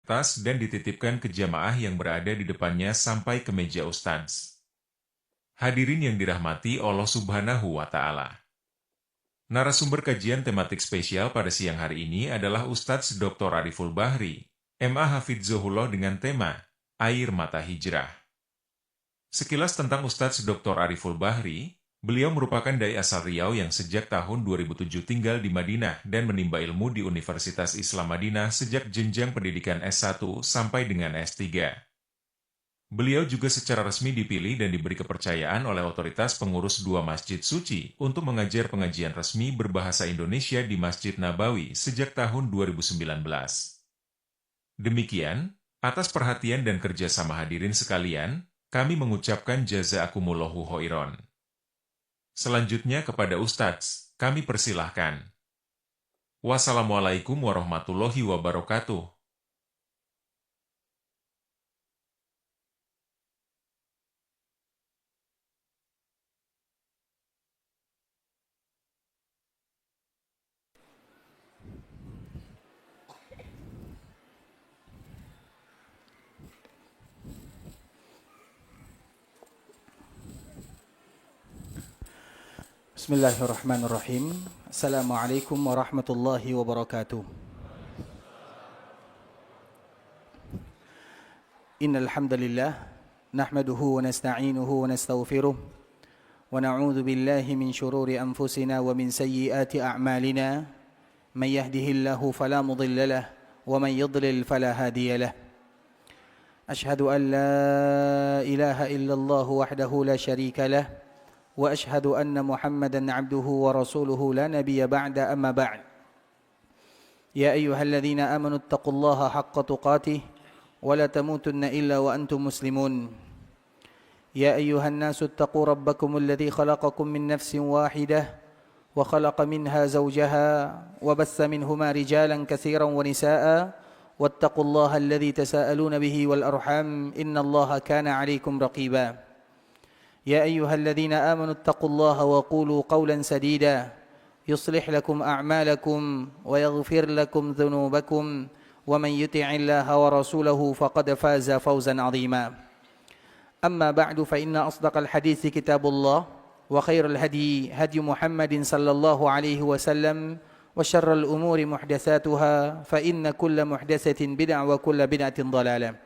tas dan dititipkan ke jamaah yang berada di depannya sampai ke meja ustadz. Hadirin yang dirahmati Allah Subhanahu wa Ta'ala. Narasumber kajian tematik spesial pada siang hari ini adalah Ustadz Dr. Ariful Bahri, MA Hafidzohullah dengan tema Air Mata Hijrah. Sekilas tentang Ustadz Dr. Ariful Bahri, beliau merupakan dai asal Riau yang sejak tahun 2007 tinggal di Madinah dan menimba ilmu di Universitas Islam Madinah sejak jenjang pendidikan S1 sampai dengan S3. Beliau juga secara resmi dipilih dan diberi kepercayaan oleh otoritas pengurus dua masjid suci untuk mengajar pengajian resmi berbahasa Indonesia di Masjid Nabawi sejak tahun 2019. Demikian, atas perhatian dan kerjasama hadirin sekalian, kami mengucapkan jazakumullahu khairan. Selanjutnya kepada Ustadz, kami persilahkan. Wassalamualaikum warahmatullahi wabarakatuh. Bismillahirrahmanirrahim. Assalamualaikum warahmatullahi wabarakatuh. Innal hamdalillah nahmaduhu wa nasta'inuhu wa nastaghfiruh wa na'udzu billahi min shururi anfusina wa min sayyiati a'malina. Man yahdihillahu fala mudilla lahu wa man yudlil fala hadiya lahu. Ashhadu an la ilaha illallah wahdahu la syarika lahu وأشهد أن محمدًا عبده ورسوله لا نبي بعد أما بعد يا أيها الذين آمنوا اتقوا الله حق تقاته ولا تموتن إلا وأنتم مسلمون يا أيها الناس اتقوا ربكم الذي خلقكم من نفس واحدة وخلق منها زوجها وبث منهما رجالًا كثيرًا ونساء واتقوا الله الذي تساءلون به والأرحام إن الله كان عليكم رقيبًا يا أيها الذين آمنوا اتقوا الله وقولوا قولا سديدا يصلح لكم أعمالكم ويغفر لكم ذنوبكم ومن يطع الله ورسوله فقد فاز فوزا عظيما أما بعد فإن أصدق الحديث كتاب الله وخير الهدي هدي محمد صلى الله عليه وسلم وشر الأمور محدثاتها فإن كل محدثة بدعة وكل بدعة ضلالة.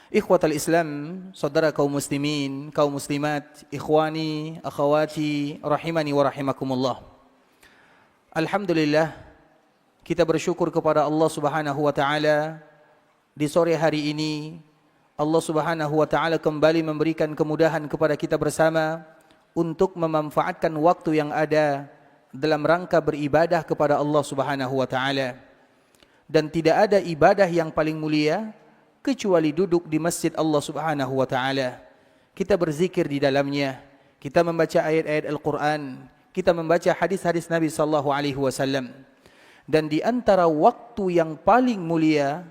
Ikhwatal Islam, saudara kaum muslimin, kaum muslimat, ikhwani, akhawati, rahimani wa rahimakumullah. Alhamdulillah, kita bersyukur kepada Allah Subhanahu wa taala di sore hari ini Allah Subhanahu wa taala kembali memberikan kemudahan kepada kita bersama untuk memanfaatkan waktu yang ada dalam rangka beribadah kepada Allah Subhanahu wa taala. Dan tidak ada ibadah yang paling mulia kecuali duduk di masjid Allah Subhanahu wa taala. Kita berzikir di dalamnya, kita membaca ayat-ayat Al-Qur'an, kita membaca hadis-hadis Nabi sallallahu alaihi wasallam. Dan di antara waktu yang paling mulia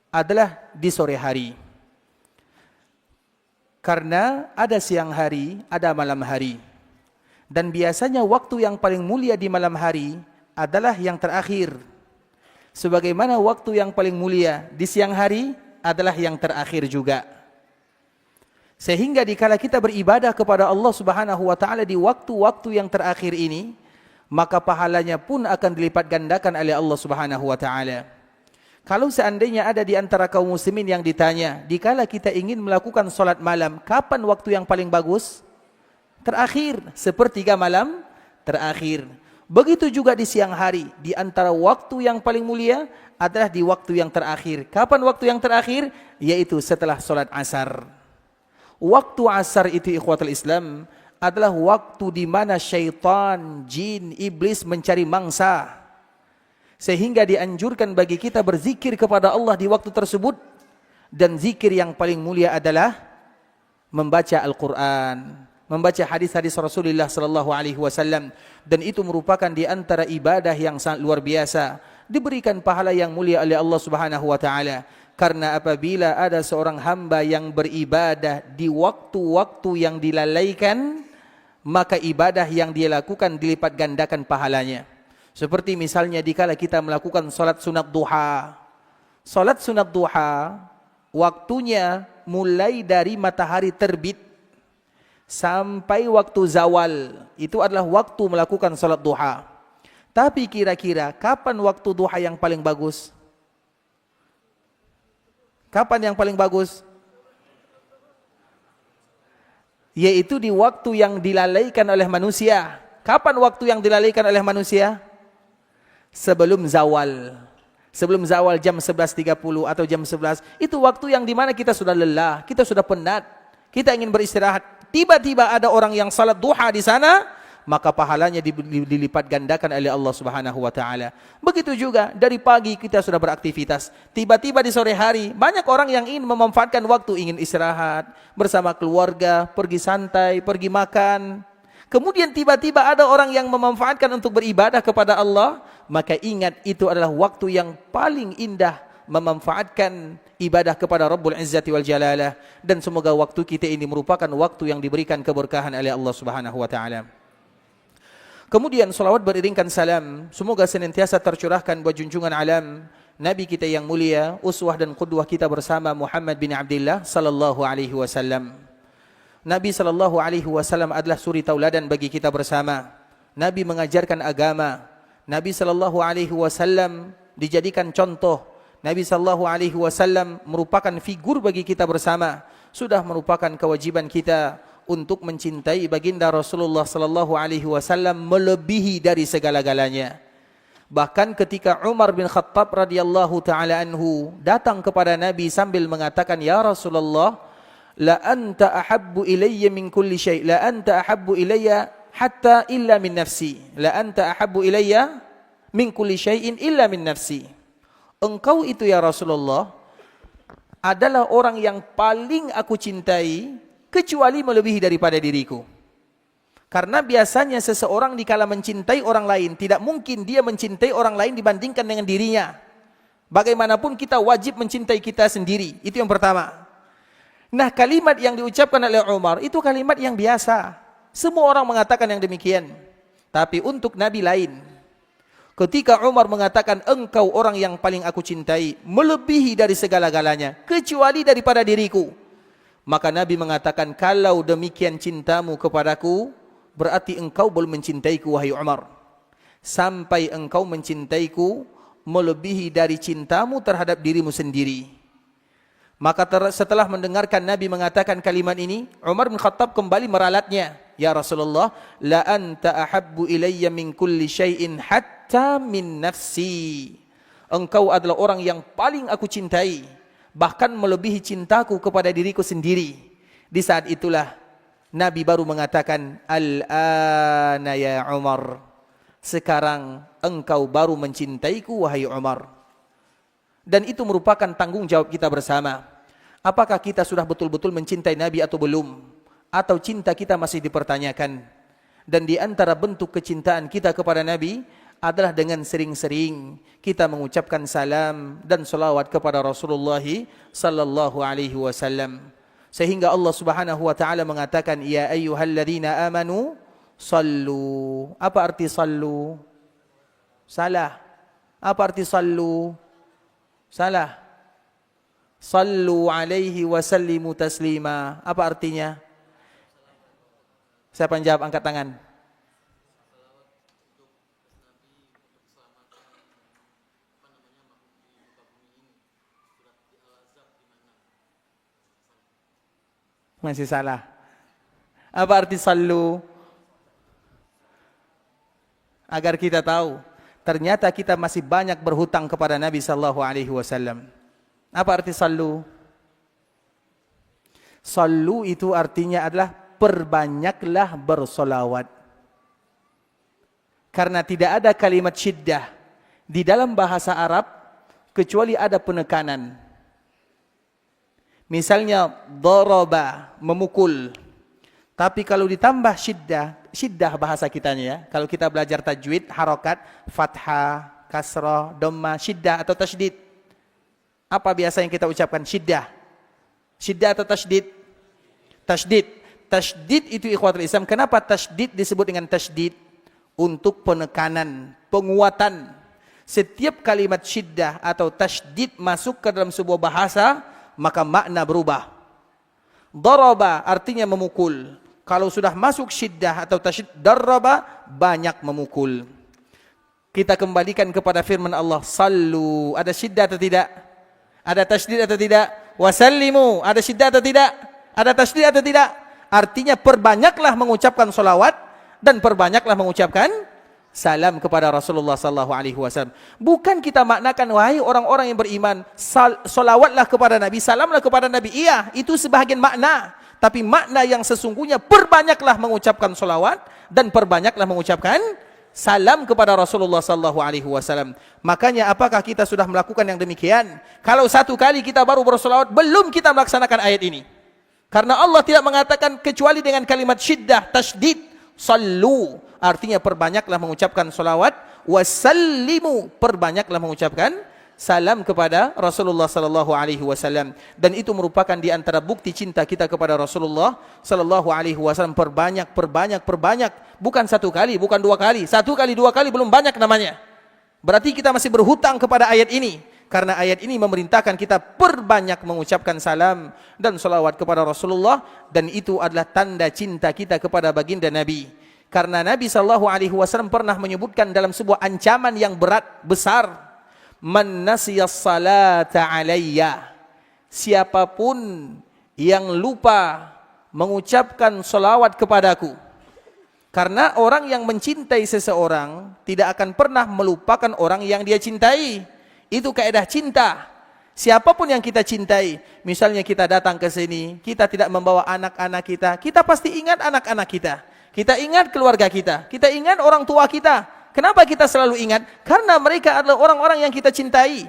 adalah di sore hari. Karena ada siang hari, ada malam hari. Dan biasanya waktu yang paling mulia di malam hari adalah yang terakhir. Sebagaimana waktu yang paling mulia di siang hari adalah yang terakhir juga. Sehingga dikala kita beribadah kepada Allah Subhanahu wa taala di waktu-waktu yang terakhir ini, maka pahalanya pun akan dilipat gandakan oleh Allah Subhanahu wa taala. Kalau seandainya ada di antara kaum muslimin yang ditanya, dikala kita ingin melakukan salat malam, kapan waktu yang paling bagus? Terakhir, sepertiga malam terakhir. Begitu juga di siang hari, di antara waktu yang paling mulia adalah di waktu yang terakhir. Kapan waktu yang terakhir? Yaitu setelah solat asar. Waktu asar itu ikhwatul Islam adalah waktu di mana syaitan, jin, iblis mencari mangsa. Sehingga dianjurkan bagi kita berzikir kepada Allah di waktu tersebut. Dan zikir yang paling mulia adalah membaca Al-Quran, membaca hadis-hadis Rasulullah sallallahu alaihi wasallam, dan itu merupakan di antara ibadah yang sangat luar biasa, diberikan pahala yang mulia oleh Allah Subhanahu wa taala. Karena apabila ada seorang hamba yang beribadah di waktu-waktu yang dilalaikan, maka ibadah yang dia lakukan dilipat gandakan pahalanya. Seperti misalnya dikala kita melakukan salat sunat duha, Salat sunat duha waktunya mulai dari matahari terbit sampai waktu zawal. Itu adalah waktu melakukan salat duha. Tapi kira-kira kapan waktu duha yang paling bagus? Kapan yang paling bagus? Yaitu di waktu yang dilalaikan oleh manusia. Kapan waktu yang dilalaikan oleh manusia? Sebelum zawal. Sebelum zawal jam 11.30 atau jam 11. Itu waktu yang dimana kita sudah lelah, kita sudah penat, kita ingin beristirahat. Tiba-tiba ada orang yang salat duha di sana, maka pahalanya dilipat gandakan oleh Allah Subhanahu wa taala. Begitu juga dari pagi kita sudah beraktivitas, tiba-tiba di sore hari banyak orang yang ingin memanfaatkan waktu, ingin istirahat bersama keluarga, pergi santai, pergi makan. Kemudian tiba-tiba ada orang yang memanfaatkan untuk beribadah kepada Allah, maka ingat itu adalah waktu yang paling indah memanfaatkan ibadah kepada Rabbul Izzati wal Jalalah. Dan semoga waktu kita ini merupakan waktu yang diberikan keberkahan oleh Allah Subhanahu wa taala. Kemudian salawat beriringkan salam semoga senantiasa tercurahkan buat junjungan alam Nabi kita yang mulia, uswah dan qudwah kita bersama Muhammad bin Abdullah sallallahu alaihi wasallam. Nabi sallallahu alaihi wasallam adalah suri tauladan bagi kita bersama. Nabi mengajarkan agama. Nabi sallallahu alaihi wasallam dijadikan contoh. Nabi sallallahu alaihi wasallam merupakan figur bagi kita bersama. Sudah merupakan kewajiban kita untuk mencintai baginda Rasulullah sallallahu alaihi wasallam melebihi dari segala-galanya. Bahkan ketika Umar bin Khattab radhiyallahu taala anhu datang kepada Nabi sambil mengatakan, "Ya Rasulullah, la anta ahabbu ilayya min kulli syai', la anta ahabbu ilayya hatta illa min nafsi, la anta ahabbu ilayya min kulli syai'in illa min nafsi." Engkau itu ya Rasulullah adalah orang yang paling aku cintai kecuali melebihi daripada diriku. Karena biasanya seseorang dikala mencintai orang lain, tidak mungkin dia mencintai orang lain dibandingkan dengan dirinya. Bagaimanapun kita wajib mencintai kita sendiri. Itu yang pertama. Nah, kalimat yang diucapkan oleh Umar itu kalimat yang biasa. Semua orang mengatakan yang demikian. Tapi untuk Nabi lain. Ketika Umar mengatakan, engkau orang yang paling aku cintai, melebihi dari segala-galanya, kecuali daripada diriku. Maka Nabi mengatakan, kalau demikian cintamu kepadaku, berarti engkau belum mencintaiku, wahai Umar. Sampai engkau mencintaiku melebihi dari cintamu terhadap dirimu sendiri. Maka setelah mendengarkan Nabi mengatakan kalimat ini, Umar bin Khattab kembali meralatnya. Ya Rasulullah, la anta ahabbu ilayya min kulli syai'in hatta min nafsi. Engkau adalah orang yang paling aku cintai, bahkan melebihi cintaku kepada diriku sendiri. Di saat itulah Nabi baru mengatakan, al-ana ya Umar. Sekarang engkau baru mencintaiku, wahai Umar. Dan itu merupakan tanggung jawab kita bersama. Apakah kita sudah betul-betul mencintai Nabi atau belum? Atau cinta kita masih dipertanyakan? Dan di antara bentuk kecintaan kita kepada Nabi adalah dengan sering-sering kita mengucapkan salam dan salawat kepada Rasulullah sallallahu alaihi wasallam. Sehingga Allah Subhanahu wa taala mengatakan, ya ayyuhalladzina amanu sallu. Apa arti sallu? Salah. Apa arti sallu? Salah. Sallu alaihi wa sallimu taslima. Apa artinya? Siapa yang jawab, angkat tangan. Masih salah. Apa arti sallu? Agar kita tahu, ternyata kita masih banyak berhutang kepada Nabi sallallahu alaihi wasallam. Apa arti sallu? Sallu itu artinya adalah perbanyaklah bersolawat. Karena tidak ada kalimat syiddah di dalam bahasa Arab kecuali ada penekanan. Misalnya daraba, memukul. Tapi kalau ditambah syiddah bahasa kitanya ya. Kalau kita belajar tajwid, harokat, fathah, kasrah, dhamma, syiddah atau tasydid. Apa biasa yang kita ucapkan? Syiddah. Syiddah atau tasydid? Tasydid. Tasydid itu ikhwatul Islam. Kenapa tasydid disebut dengan tasydid? Untuk penekanan, penguatan. Setiap kalimat syiddah atau tasydid masuk ke dalam sebuah bahasa, maka makna berubah. Daraba artinya memukul. Kalau sudah masuk syiddah atau tasydid, daraba banyak memukul. Kita kembalikan kepada firman Allah, sallu. Ada syiddah atau tidak? Ada tasydid atau tidak? Wasallimu. Ada syiddah atau tidak? Ada tasydid atau tidak? Artinya perbanyaklah mengucapkan salawat dan perbanyaklah mengucapkan salam kepada Rasulullah sallallahu alaihi wasallam. Bukan kita maknakan, wahai orang-orang yang beriman, salawatlah kepada Nabi, salamlah kepada Nabi. Iya, itu sebahagian makna. Tapi makna yang sesungguhnya, perbanyaklah mengucapkan salawat dan perbanyaklah mengucapkan salam kepada Rasulullah sallallahu alaihi wasallam. Makanya apakah kita sudah melakukan yang demikian? Kalau satu kali kita baru bersalawat, belum kita melaksanakan ayat ini. Karena Allah tidak mengatakan kecuali dengan kalimat syiddah, tasydid, sallu. Artinya perbanyaklah mengucapkan salawat, wasallimu, perbanyaklah mengucapkan salam kepada Rasulullah sallallahu alaihi wasallam. Dan itu merupakan di antara bukti cinta kita kepada Rasulullah sallallahu alaihi wasallam. Perbanyak. Bukan satu kali, bukan dua kali. Satu kali, dua kali belum banyak namanya. Berarti kita masih berhutang kepada ayat ini. Karena ayat ini memerintahkan kita perbanyak mengucapkan salam dan salawat kepada Rasulullah. Dan itu adalah tanda cinta kita kepada baginda Nabi. Karena Nabi SAW pernah menyebutkan dalam sebuah ancaman yang berat, besar. Man nasiyas salata alayya. Siapapun yang lupa mengucapkan salawat kepadaku. Karena orang yang mencintai seseorang tidak akan pernah melupakan orang yang dia cintai. Itu kaidah cinta. Siapapun yang kita cintai, misalnya kita datang ke sini, kita tidak membawa anak-anak kita, kita pasti ingat anak-anak kita. Kita ingat keluarga kita, kita ingat orang tua kita. Kenapa kita selalu ingat? Karena mereka adalah orang-orang yang kita cintai.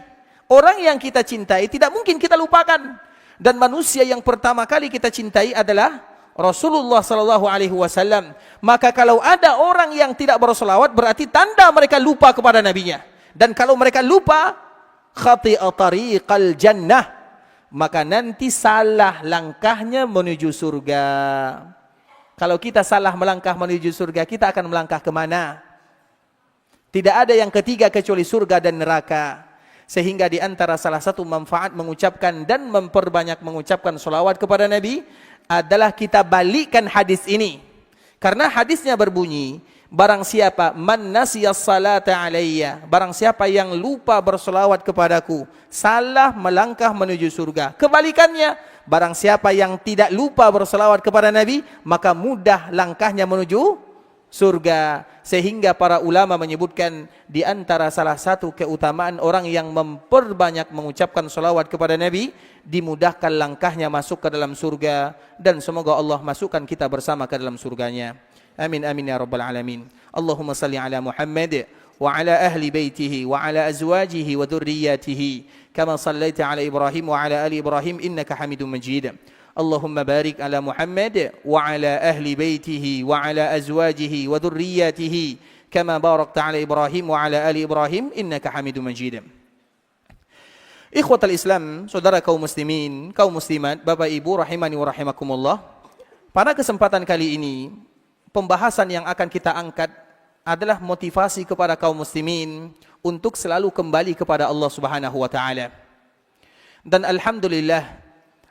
Orang yang kita cintai tidak mungkin kita lupakan. Dan manusia yang pertama kali kita cintai adalah Rasulullah sallallahu alaihi wasallam. Maka kalau ada orang yang tidak bersolawat, berarti tanda mereka lupa kepada nabinya. Dan kalau mereka lupa, khati'a tariqal jannah, maka nanti salah langkahnya menuju surga. Kalau kita salah melangkah menuju surga, kita akan melangkah kemana? Tidak ada yang ketiga kecuali surga dan neraka. Sehingga di antara salah satu manfaat mengucapkan dan memperbanyak mengucapkan salawat kepada Nabi adalah kita balikkan hadis ini. Karena hadisnya berbunyi, barang siapa man nasiyas salata alayya, barang siapa yang lupa bersalawat kepadaku, salah melangkah menuju surga. Kebalikannya, barang siapa yang tidak lupa bersalawat kepada Nabi, maka mudah langkahnya menuju surga. Sehingga para ulama menyebutkan di antara salah satu keutamaan orang yang memperbanyak mengucapkan salawat kepada Nabi, dimudahkan langkahnya masuk ke dalam surga. Dan semoga Allah masukkan kita bersama ke dalam surganya. Amin amin ya rabbal alamin. Allahumma salli ala Muhammad wa ala ahli baitihi wa ala azwajihi wa dhurriyyatihi kama sallaita ala Ibrahim wa ala ali Ibrahim innaka Hamidum Majid. Allahumma barik ala Muhammad wa ala ahli baitihi wa ala azwajihi wa dhurriyyatihi kama barakta ala Ibrahim wa ala ali Ibrahim innaka Hamidum Majid. Ikhwatal Islam, saudara kaum muslimin, kaum muslimat, Bapak Ibu rahimani wa rahimakumullah. Pada kesempatan kali ini, pembahasan yang akan kita angkat adalah motivasi kepada kaum muslimin untuk selalu kembali kepada Allah Subhanahu wa taala. Dan alhamdulillah,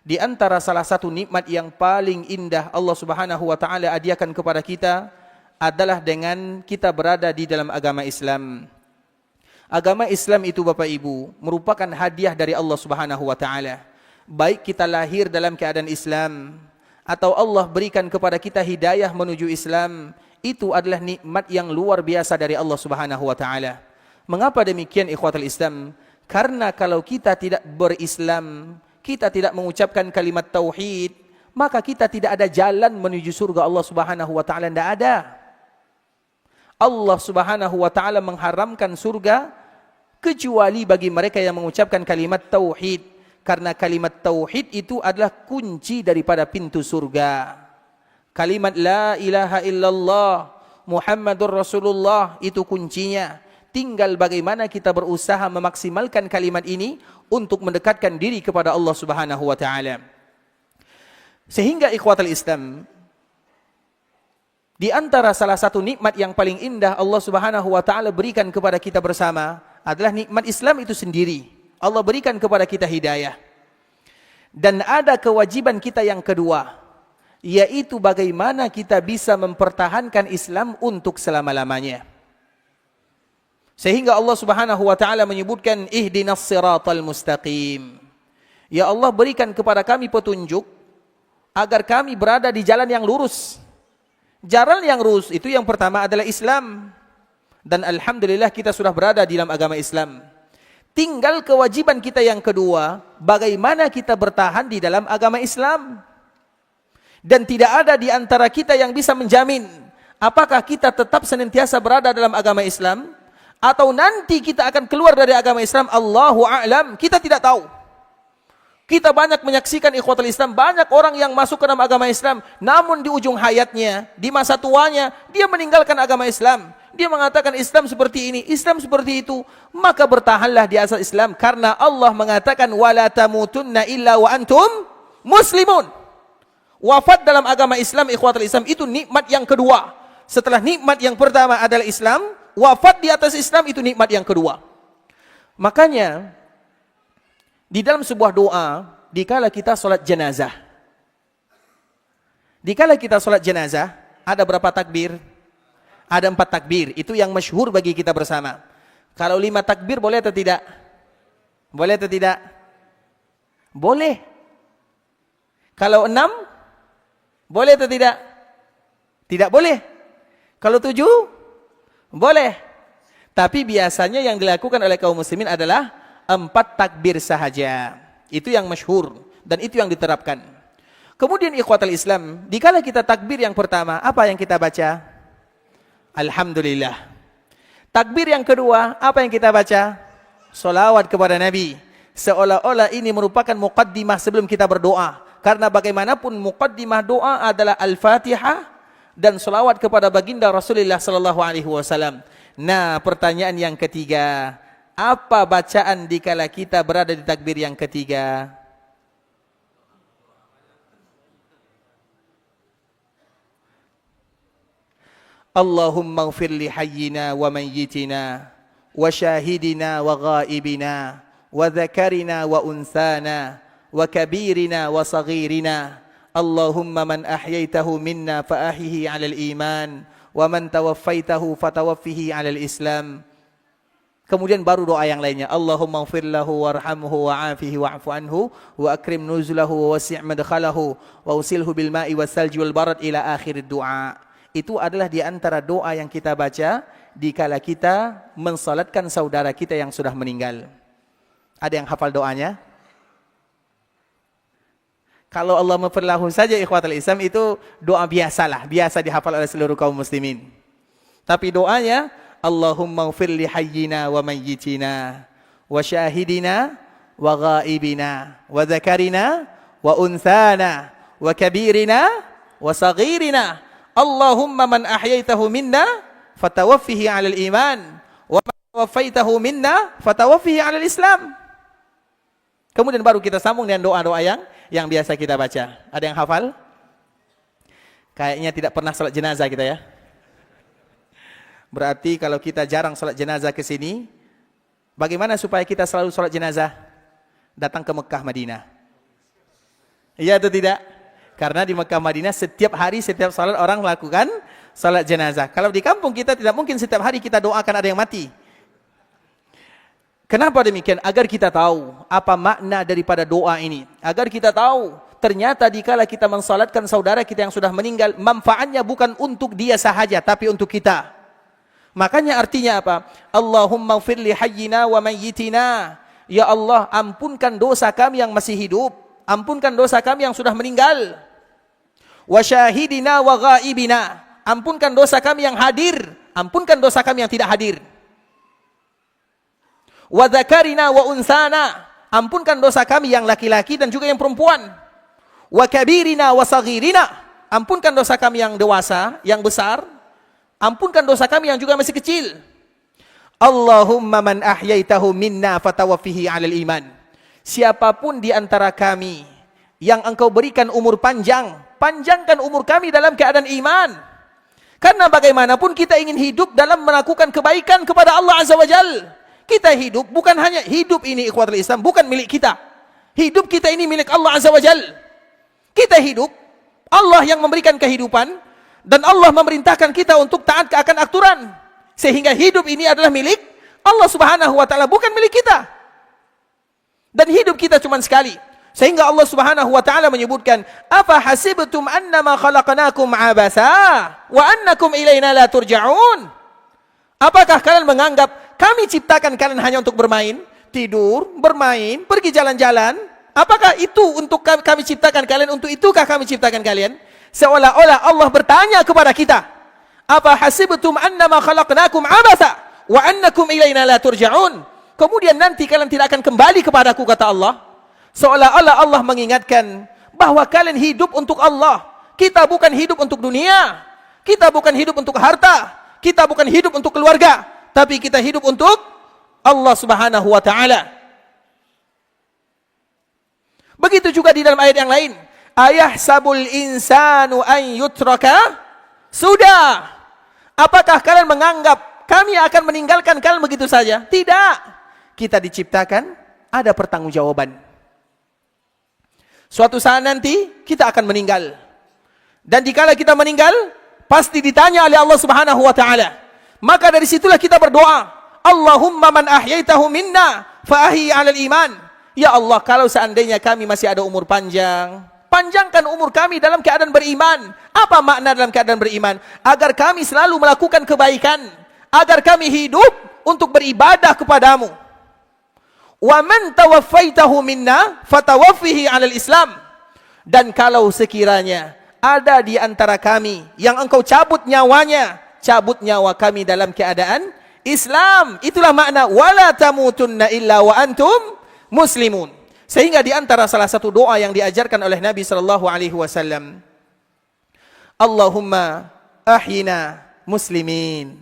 di antara salah satu nikmat yang paling indah Allah Subhanahu wa taala hadiahkan kepada kita adalah dengan kita berada di dalam agama Islam. Agama Islam itu Bapak Ibu merupakan hadiah dari Allah Subhanahu wa taala. Baik kita lahir dalam keadaan Islam atau Allah berikan kepada kita hidayah menuju Islam, itu adalah nikmat yang luar biasa dari Allah Subhanahu wa taala. Mengapa demikian ikhwatul Islam? Karena kalau kita tidak berislam, kita tidak mengucapkan kalimat tauhid, maka kita tidak ada jalan menuju surga Allah Subhanahu wa taala, tidak ada. Allah Subhanahu wa taala mengharamkan surga kecuali bagi mereka yang mengucapkan kalimat tauhid. Karena kalimat tauhid itu adalah kunci daripada pintu surga. Kalimat la ilaha illallah Muhammadur Rasulullah itu kuncinya. Tinggal bagaimana kita berusaha memaksimalkan kalimat ini untuk mendekatkan diri kepada Allah Subhanahu wa taala. Sehingga ikhwatul Islam, di antara salah satu nikmat yang paling indah Allah Subhanahu wa taala berikan kepada kita bersama adalah nikmat Islam itu sendiri. Allah berikan kepada kita hidayah. Dan ada kewajiban kita yang kedua, yaitu bagaimana kita bisa mempertahankan Islam untuk selama-lamanya. Sehingga Allah Subhanahu wa taala menyebutkan ihdinas siratal mustaqim. Ya Allah, berikan kepada kami petunjuk agar kami berada di jalan yang lurus. Jalan yang lurus itu yang pertama adalah Islam. Dan alhamdulillah kita sudah berada di dalam agama Islam. Tinggal kewajiban kita yang kedua, bagaimana kita bertahan di dalam agama Islam. Dan tidak ada di antara kita yang bisa menjamin apakah kita tetap senantiasa berada dalam agama Islam atau nanti kita akan keluar dari agama Islam. Allahu a'lam, kita tidak tahu. Kita banyak menyaksikan ikhwatul Islam, banyak orang yang masuk ke dalam agama Islam, namun di ujung hayatnya, di masa tuanya, dia meninggalkan agama Islam. Dia mengatakan Islam seperti ini, Islam seperti itu. Maka bertahanlah di asal Islam, karena Allah mengatakan wala tamutunna illa wa antum muslimun. Wafat dalam agama Islam, ikhwatul Islam, itu nikmat yang kedua. Setelah nikmat yang pertama adalah Islam, wafat di atas Islam itu nikmat yang kedua. Makanya di dalam sebuah doa, dikala kita sholat jenazah, ada berapa takbir? Ada 4 takbir. Itu yang masyhur bagi kita bersama. Kalau 5 takbir boleh atau tidak? Boleh atau tidak? Boleh. Kalau 6 boleh atau tidak? Tidak boleh. Kalau 7 boleh. Tapi biasanya yang dilakukan oleh kaum muslimin adalah 4 takbir sahaja. Itu yang masyhur dan itu yang diterapkan. Kemudian ikhwatal Islam, dikala kita takbir yang pertama, apa yang kita baca? Alhamdulillah. Takbir yang kedua, apa yang kita baca? Salawat kepada Nabi. Seolah-olah ini merupakan muqaddimah sebelum kita berdoa. Karena bagaimanapun muqaddimah doa adalah Al-Fatihah dan salawat kepada baginda Rasulullah sallallahu alaihi wasallam. Nah, pertanyaan yang ketiga, apa bacaan dikala kita berada di takbir yang ketiga? Allahumma ighfir li hayyina wa mayyitina wa syahidina wa ghaibina wa dzakarina wa unsana wa kabirina wa saghirina. Allahumma man ahyaitahu minna fa ahyihi 'alal iman wa man tawaffaitahu fatawaffihi 'alal islam. Kemudian baru doa yang lainnya. Allahumma ighfir lahu warhamhu wa'afihi wa'fu anhu wa akrim nuzulahu wa wasi' madkhalahu wa usilhu bil ma'i wassalji wal barad ila akhir doa. Itu adalah di antara doa yang kita baca dikala kita mensalatkan saudara kita yang sudah meninggal. Ada yang hafal doanya? Kalau Allah maghfirlahu saja ikhwatul Islam itu doa biasalah, biasa dihafal oleh seluruh kaum muslimin. Tapi doanya Allahumma ighfir li hayyina wa mayyitina wa syahidina wa ghaibina wa dzakarina wa unsana wa kabirina wa saghirina. Allahumma man ahyaitahu minna fatawaffihi 'alal iman wa man tawaffaitahu minna fatawaffihi 'alal islam. Kemudian baru kita sambung dengan doa-doa yang biasa kita baca. Ada yang hafal? Kayaknya tidak pernah salat jenazah kita ya. Berarti kalau kita jarang salat jenazah ke sini, bagaimana supaya kita selalu salat jenazah? Datang ke Mekah Madinah. Iya atau tidak? Karena di Mekah Madinah setiap hari, setiap salat orang melakukan salat jenazah. Kalau di kampung kita tidak mungkin setiap hari kita doakan ada yang mati. Kenapa demikian? Agar kita tahu apa makna daripada doa ini. Agar kita tahu ternyata dikala kita mensalatkan saudara kita yang sudah meninggal, manfaatnya bukan untuk dia sahaja, tapi untuk kita. Makanya artinya apa? Allahumma ighfir li hayyina wa mayyitina. Ya Allah, ampunkan dosa kami yang masih hidup. Ampunkan dosa kami yang sudah meninggal. Wa syahidina wa ghaibina. Ampunkan dosa kami yang hadir. Ampunkan dosa kami yang tidak hadir. Wa dzakarina wa unsana. Ampunkan dosa kami yang laki-laki dan juga yang perempuan. Wa kabirina wa saghirina. Ampunkan dosa kami yang dewasa, yang besar. Ampunkan dosa kami yang juga masih kecil. Allahumma man ahyaitahu minna fatawaffihi 'alal iman. Siapapun di antara kami yang engkau berikan umur panjang, panjangkan umur kami dalam keadaan iman. Karena bagaimanapun kita ingin hidup dalam melakukan kebaikan kepada Allah Azza wa Jalla. Kita hidup, bukan hanya hidup ini ikhwatul Islam, bukan milik kita. Hidup kita ini milik Allah Azza wa Jal. Kita hidup, Allah yang memberikan kehidupan, dan Allah memerintahkan kita untuk taat akan aturan. Sehingga hidup ini adalah milik Allah Subhanahu wa Ta'ala, bukan milik kita. Dan hidup kita cuma sekali. Sehingga Allah Subhanahu wa Ta'ala menyebutkan, "Afa hasibtum annama khalaqnakum abasa wa annakum ilaina la turja'un?" Apakah kalian menganggap kami ciptakan kalian hanya untuk bermain, tidur, bermain, pergi jalan-jalan? Apakah itu untuk kami ciptakan kalian? Untuk itukah kami ciptakan kalian? Seolah-olah Allah bertanya kepada kita, "Apa hasibtum annama khalaqnakum abasa wa annakum ilaina la turja'un?" Kemudian nanti kalian tidak akan kembali kepadaku, kata Allah. Seolah-olah Allah mengingatkan bahwa kalian hidup untuk Allah. Kita bukan hidup untuk dunia. Kita bukan hidup untuk harta. Kita bukan hidup untuk keluarga. Tapi kita hidup untuk Allah Subhanahu wa Ta'ala. Begitu juga di dalam ayat yang lain. Ayahsabul insanu an yutraka sudah. Apakah kalian menganggap kami akan meninggalkan kalian begitu saja? Tidak. Kita diciptakan, ada pertanggungjawaban. Suatu saat nanti kita akan meninggal. Dan dikala kita meninggal, pasti ditanya oleh Allah Subhanahu wa Ta'ala. Maka dari situlah kita berdoa, Allahumma man ahyaitahu minna fa ahyi 'alal iman. Ya Allah, kalau seandainya kami masih ada umur panjang, panjangkan umur kami dalam keadaan beriman. Apa makna dalam keadaan beriman? Agar kami selalu melakukan kebaikan, agar kami hidup untuk beribadah kepadamu. Wa man tawaffaitahu minna fatawaffihi 'alal Islam. Dan kalau sekiranya ada di antara kami yang engkau cabut nyawanya, cabut nyawa kami dalam keadaan Islam. Itulah makna wala tamutunna illa wa antum muslimun. Sehingga di antara salah satu doa yang diajarkan oleh Nabi sallallahu alaihi wasallam, Allahumma ahyina muslimin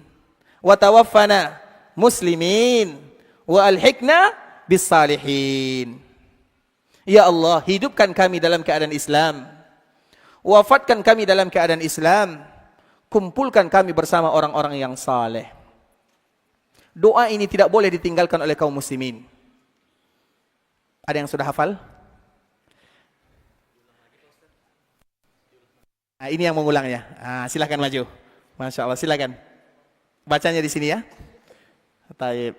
wa tawaffana muslimin wa alhiqna bis salihin. Ya Allah, hidupkan kami dalam keadaan Islam, wafatkan kami dalam keadaan Islam, kumpulkan kami bersama orang-orang yang saleh. Doa ini tidak boleh ditinggalkan oleh kaum muslimin. Ada yang sudah hafal? Nah, ini yang mengulangnya. Silahkan maju. Masya Allah, silahkan. Bacanya di sini ya. Taib.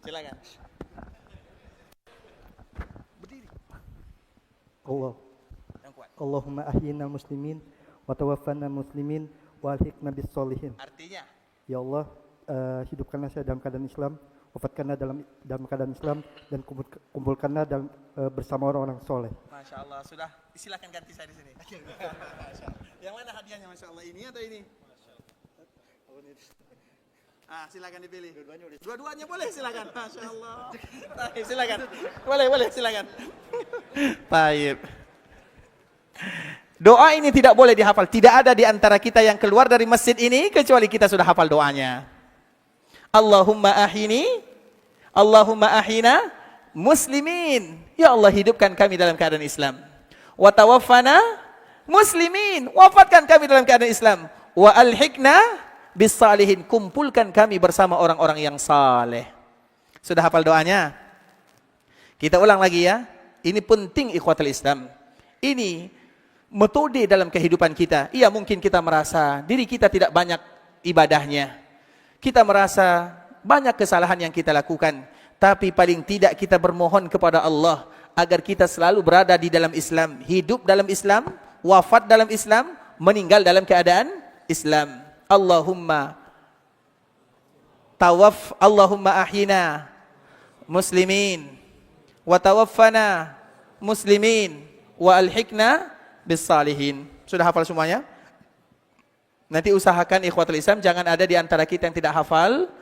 Silakan. Berdiri. Allahumma ahyina muslimin wa tawaffana muslimin wa alhiqna bis solihin. Artinya, ya Allah, hidupkanlah saya dalam keadaan Islam, wafatkanlah dalam keadaan Islam, dan kumpulkanlah bersama orang-orang soleh. Masya Allah, sudah. Silakan ganti saya di sini. Yang mana hadiahnya, Masya Allah, ini atau ini? Silakan dipilih. Dua-duanya boleh, silakan. Masya Allah. Silakan. Boleh, silakan. Baik. Doa ini tidak boleh dihafal. Tidak ada di antara kita yang keluar dari masjid ini kecuali kita sudah hafal doanya. Allahumma ahyina muslimin. Ya Allah, hidupkan kami dalam keadaan Islam. Wa tawaffana muslimin. Wafatkan kami dalam keadaan Islam. Wa alhiqna bis salihin. Kumpulkan kami bersama orang-orang yang saleh. Sudah hafal doanya? Kita ulang lagi ya. Ini penting ikhwatul Islam. Ini metode dalam kehidupan kita. Iya, mungkin kita merasa diri kita tidak banyak ibadahnya. Kita merasa banyak kesalahan yang kita lakukan. Tapi paling tidak kita bermohon kepada Allah agar kita selalu berada di dalam Islam. Hidup dalam Islam, wafat dalam Islam, meninggal dalam keadaan Islam. Allahumma ahyina muslimin wa tawaffana muslimin wa alhiqna bis salihin. Sudah hafal semuanya? Nanti usahakan ikhwatul Islam jangan ada di antara kita yang tidak hafal,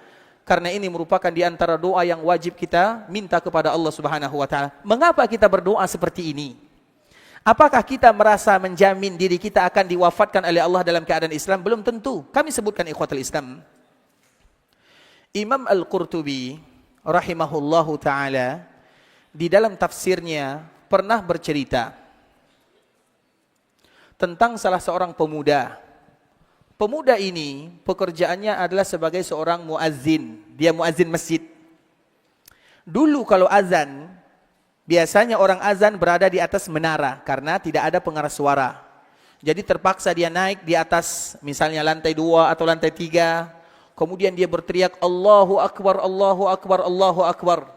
karena ini merupakan di antara doa yang wajib kita minta kepada Allah Subhanahu wa Ta'ala. Mengapa kita berdoa seperti ini? Apakah kita merasa menjamin diri kita akan diwafatkan oleh Allah dalam keadaan Islam? Belum tentu. Kami sebutkan ikhwatul Islam. Imam Al-Qurtubi rahimahullahu ta'ala di dalam tafsirnya pernah bercerita tentang salah seorang pemuda Pemuda ini pekerjaannya adalah sebagai seorang muazzin. Dia muazzin masjid. Dulu kalau azan, biasanya orang azan berada di atas menara karena tidak ada pengeras suara. Jadi terpaksa dia naik di atas misalnya lantai 2 atau lantai 3. Kemudian dia berteriak Allahu Akbar, Allahu Akbar, Allahu Akbar.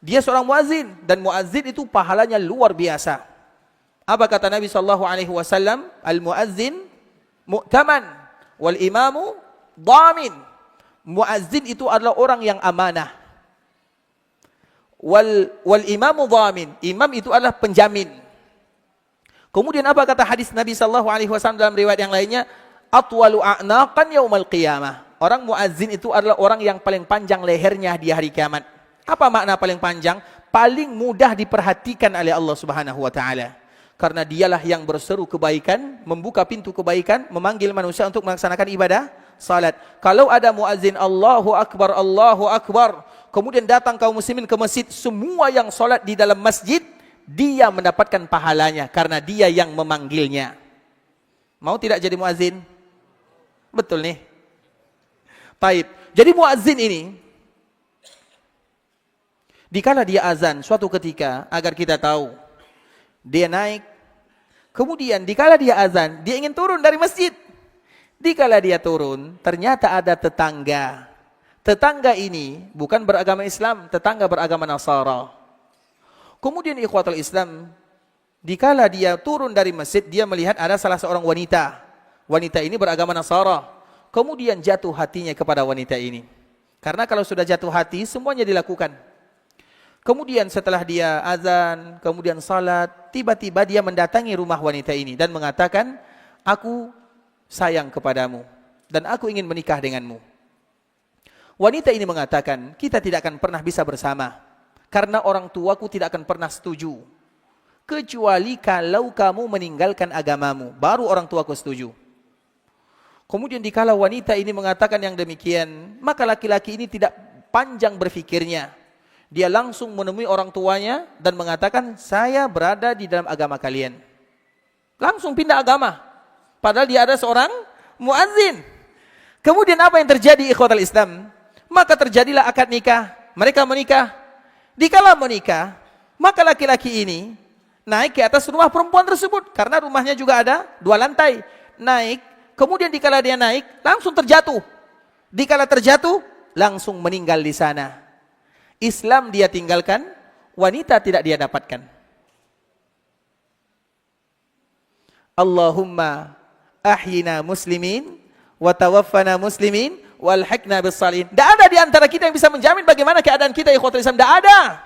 Dia seorang muazzin dan muazzin itu pahalanya luar biasa. Apa kata Nabi SAW? Al-muazzin mu'taman wal imamu dhamin. Muazzin itu adalah orang yang amanah. Wal imamu dhamin. Imam itu adalah penjamin. Kemudian apa kata hadis Nabi SAW dalam riwayat yang lainnya? Atwalu a'naqan yaumal qiyamah. Orang muazzin itu adalah orang yang paling panjang lehernya di hari kiamat. Apa makna paling panjang? Paling mudah diperhatikan oleh Allah Subhanahu wa taala. Karena dialah yang berseru kebaikan, membuka pintu kebaikan, memanggil manusia untuk melaksanakan ibadah salat. Kalau ada muazzin Allahu Akbar, Allahu Akbar, kemudian datang kaum muslimin ke masjid, semua yang salat di dalam masjid, dia mendapatkan pahalanya karena dia yang memanggilnya. Mau tidak jadi muazzin? Betul nih. Baik. Jadi muazzin ini, dikala dia azan suatu ketika, agar kita tahu, dia naik. Kemudian dikala dia azan, dia ingin turun dari masjid. Dikala dia turun, ternyata ada tetangga. Tetangga ini bukan beragama Islam, tetangga beragama Nasara. Kemudian ikhwatul Islam, dikala dia turun dari masjid, dia melihat ada salah seorang wanita. Wanita ini beragama Nasara. Kemudian jatuh hatinya kepada wanita ini. Karena kalau sudah jatuh hati, semuanya dilakukan. Kemudian setelah dia azan, kemudian salat, tiba-tiba dia mendatangi rumah wanita ini dan mengatakan, aku sayang kepadamu dan aku ingin menikah denganmu. Wanita ini mengatakan, kita tidak akan pernah bisa bersama karena orang tuaku tidak akan pernah setuju. Kecuali kalau kamu meninggalkan agamamu, baru orang tuaku setuju. Kemudian dikala wanita ini mengatakan yang demikian, maka laki-laki ini tidak panjang berfikirnya. Dia langsung menemui orang tuanya dan mengatakan, saya berada di dalam agama kalian. Langsung pindah agama. Padahal dia ada seorang muazzin. Kemudian apa yang terjadi ikhwatal Islam? Maka terjadilah akad nikah. Mereka menikah. Dikala menikah, maka laki-laki ini naik ke atas rumah perempuan tersebut. Karena rumahnya juga ada 2 lantai. Naik, kemudian dikala dia naik, langsung terjatuh. Dikala terjatuh, langsung meninggal di sana. Islam dia tinggalkan, wanita tidak dia dapatkan. Allahumma ahyina muslimin, wa tawaffana muslimin, walhaqna bis-shalihin. Tidak ada di antara kita yang bisa menjamin bagaimana keadaan kita ikhwatul Islam. Tidak ada.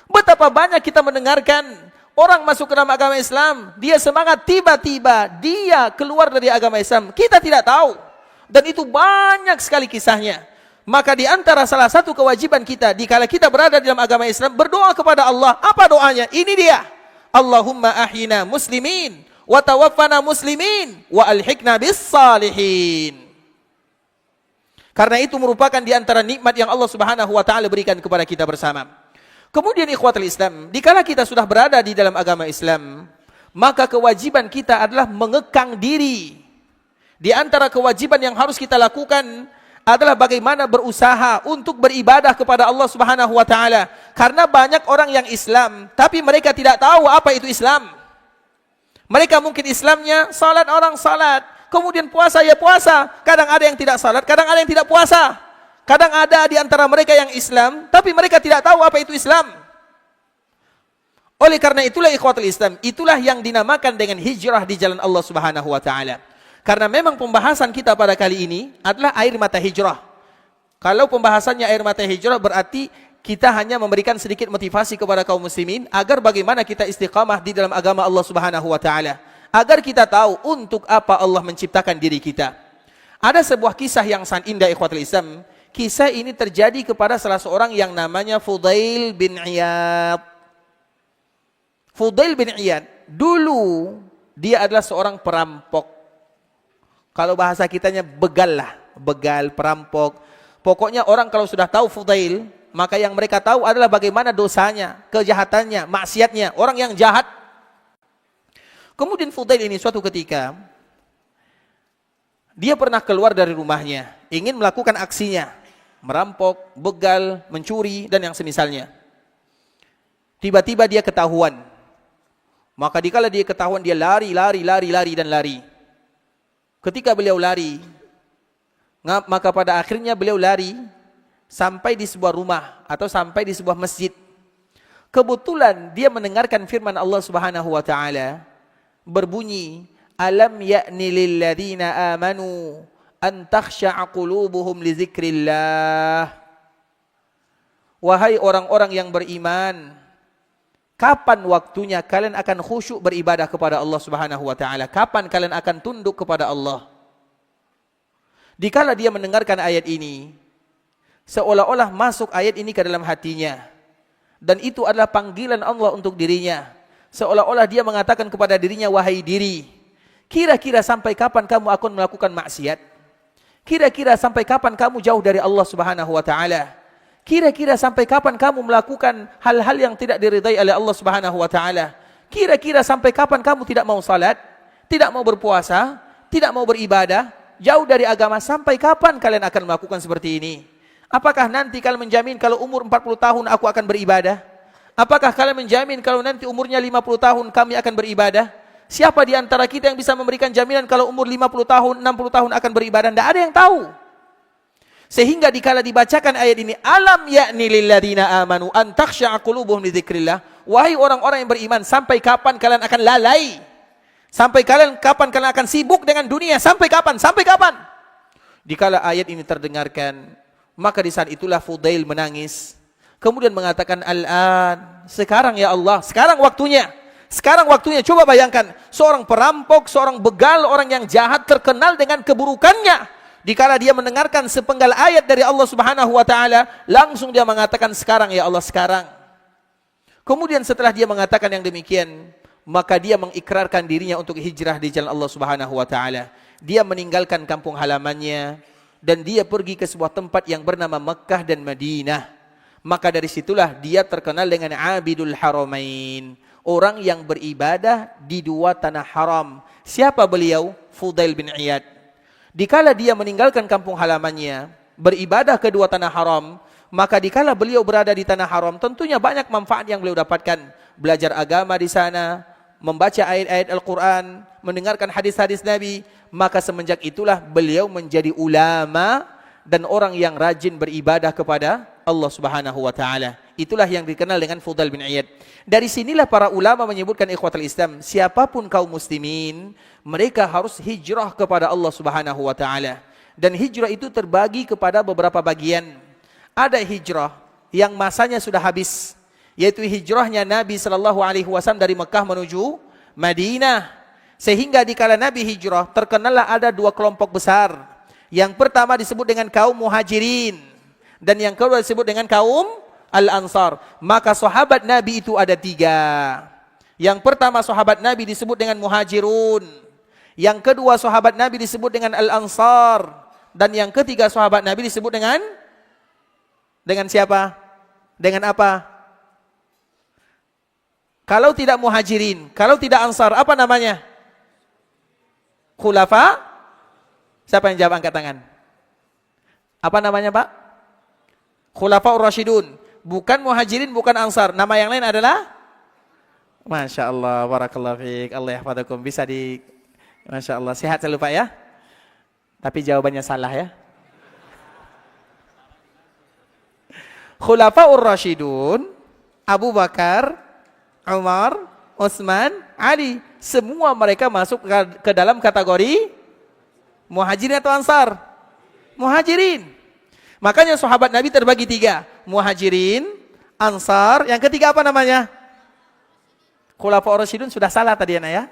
Betapa banyak kita mendengarkan orang masuk ke dalam agama Islam, dia semangat, tiba-tiba dia keluar dari agama Islam. Kita tidak tahu. Dan itu banyak sekali kisahnya. Maka di antara salah satu kewajiban kita dikala kita berada di dalam agama Islam, berdoa kepada Allah. Apa doanya? Ini dia. Allahumma ahyina muslimin wa tawaffana muslimin wa alhiqna bis-shalihin. Karena itu merupakan di antara nikmat yang Allah Subhanahu wa taala berikan kepada kita bersama. Kemudian ikhwatul Islam, dikala kita sudah berada di dalam agama Islam, maka kewajiban kita adalah mengekang diri. Di antara kewajiban yang harus kita lakukan adalah bagaimana berusaha untuk beribadah kepada Allah Subhanahu wa taala. Karena banyak orang yang Islam tapi mereka tidak tahu apa itu Islam. Mereka mungkin Islamnya salat, orang salat, kemudian puasa ya puasa. Kadang ada yang tidak salat, kadang ada yang tidak puasa. Kadang ada di antara mereka yang Islam tapi mereka tidak tahu apa itu Islam. Oleh karena itulah ikhwatul Islam, itulah yang dinamakan dengan hijrah di jalan Allah Subhanahu wa taala. Karena memang pembahasan kita pada kali ini adalah air mata hijrah. Kalau pembahasannya air mata hijrah berarti kita hanya memberikan sedikit motivasi kepada kaum muslimin agar bagaimana kita istiqamah di dalam agama Allah Subhanahu wa taala, agar kita tahu untuk apa Allah menciptakan diri kita. Ada sebuah kisah yang sangat indah ikhwatul Islam. Kisah ini terjadi kepada salah seorang yang namanya Fudail bin Iyad. Fudail bin Iyad dulu dia adalah seorang perampok. Kalau bahasa kitanya begal lah, begal, perampok. Pokoknya orang kalau sudah tahu Fudail, maka yang mereka tahu adalah bagaimana dosanya, kejahatannya, maksiatnya, orang yang jahat. Kemudian Fudail ini suatu ketika Dia pernah keluar dari rumahnya, ingin melakukan aksinya, merampok, begal, mencuri, dan yang semisalnya. Tiba-tiba dia ketahuan. Maka dikala dia ketahuan, dia lari, dan lari. Ketika beliau lari, maka pada akhirnya beliau lari sampai di sebuah rumah atau sampai di sebuah masjid. Kebetulan dia mendengarkan firman Allah Subhanahu wa taala berbunyi, "Alam ya'ni lil ladzina amanu an takhsha'a qulubuhum li dzikrillah." Wahai orang-orang yang beriman, kapan waktunya kalian akan khusyuk beribadah kepada Allah Subhanahu wa taala? Kapan kalian akan tunduk kepada Allah? Dikala dia mendengarkan ayat ini, seolah-olah masuk ayat ini ke dalam hatinya. Dan itu adalah panggilan Allah untuk dirinya. Seolah-olah dia mengatakan kepada dirinya, wahai diri, kira-kira sampai kapan kamu akan melakukan maksiat? Kira-kira sampai kapan kamu jauh dari Allah Subhanahu wa taala? Kira-kira sampai kapan kamu melakukan hal-hal yang tidak diridai oleh Allah Subhanahu wa taala? Kira-kira sampai kapan kamu tidak mau salat, tidak mau berpuasa, tidak mau beribadah, jauh dari agama? Sampai kapan kalian akan melakukan seperti ini? Apakah nanti kalian menjamin kalau umur 40 tahun aku akan beribadah? Apakah kalian menjamin kalau nanti umurnya 50 tahun kami akan beribadah? Siapa di antara kita yang bisa memberikan jaminan kalau umur 50 tahun, 60 tahun akan beribadah? Tidak ada yang tahu. Sehingga dikala dibacakan ayat ini, alam ya'ni lilladzina amanu an takhsha'a qulubuhum li dzikrillah. Wahai orang-orang yang beriman, sampai kapan kalian akan lalai? Sampai kapan kalian akan sibuk dengan dunia? Sampai kapan? Sampai kapan? Dikala ayat ini terdengarkan, maka di saat itulah Fudail menangis. Kemudian mengatakan, al-an, sekarang ya Allah, sekarang waktunya. Sekarang waktunya. Coba bayangkan, seorang perampok, seorang begal, orang yang jahat terkenal dengan keburukannya. Dikala dia mendengarkan sepenggal ayat dari Allah Subhanahu wa taala, langsung dia mengatakan, sekarang ya Allah, sekarang. Kemudian setelah dia mengatakan yang demikian, maka dia mengikrarkan dirinya untuk hijrah di jalan Allah Subhanahu wa taala. Dia meninggalkan kampung halamannya dan dia pergi ke sebuah tempat yang bernama Mekkah dan Madinah. Maka dari situlah dia terkenal dengan Abidul Haramain, orang yang beribadah di dua tanah haram. Siapa beliau? Fudail bin Iyad. Dikala dia meninggalkan kampung halamannya, beribadah ke dua tanah haram, maka dikala beliau berada di tanah haram, tentunya banyak manfaat yang beliau dapatkan. Belajar agama di sana, membaca ayat-ayat Al-Quran, mendengarkan hadis-hadis Nabi. Maka semenjak itulah beliau menjadi ulama dan orang yang rajin beribadah kepada Allah Subhanahu wa taala. Itulah yang dikenal dengan Fudail bin Iyad. Dari sinilah para ulama menyebutkan, ikhwatul Islam, siapapun kaum muslimin, mereka harus hijrah kepada Allah Subhanahu wa taala. Dan hijrah itu terbagi kepada beberapa bagian. Ada hijrah yang masanya sudah habis, yaitu hijrahnya Nabi SAW dari Mekah menuju Madinah. Sehingga dikala Nabi hijrah, terkenallah ada dua kelompok besar. Yang pertama disebut dengan kaum muhajirin, dan yang kedua disebut dengan kaum al-ansar. Maka sahabat Nabi itu ada tiga. Yang pertama sahabat Nabi disebut dengan muhajirun, yang kedua sahabat Nabi disebut dengan al-ansar, dan yang ketiga sahabat Nabi disebut dengan siapa? Dengan apa? Kalau tidak muhajirin, kalau tidak ansar, apa namanya? Khulafa? Siapa yang jawab, angkat tangan? Apa namanya, Pak? Khulafaur Rasyidun. Bukan muhajirin, bukan ansar. Nama yang lain adalah? Masya Allah, barakallahu fiik, Allah yahfadakum. Bisa Masya Allah, sehat selalu Pak ya. Tapi jawabannya salah ya. Khulafaur Rasyidun, Abu Bakar, Umar, Utsman, Ali, semua mereka masuk ke dalam kategori muhajirin atau ansar? Muhajirin. Makanya sahabat Nabi terbagi tiga, muhajirin, ansar, yang ketiga apa namanya? Khulafaur Rasyidun. Sudah salah tadi ya.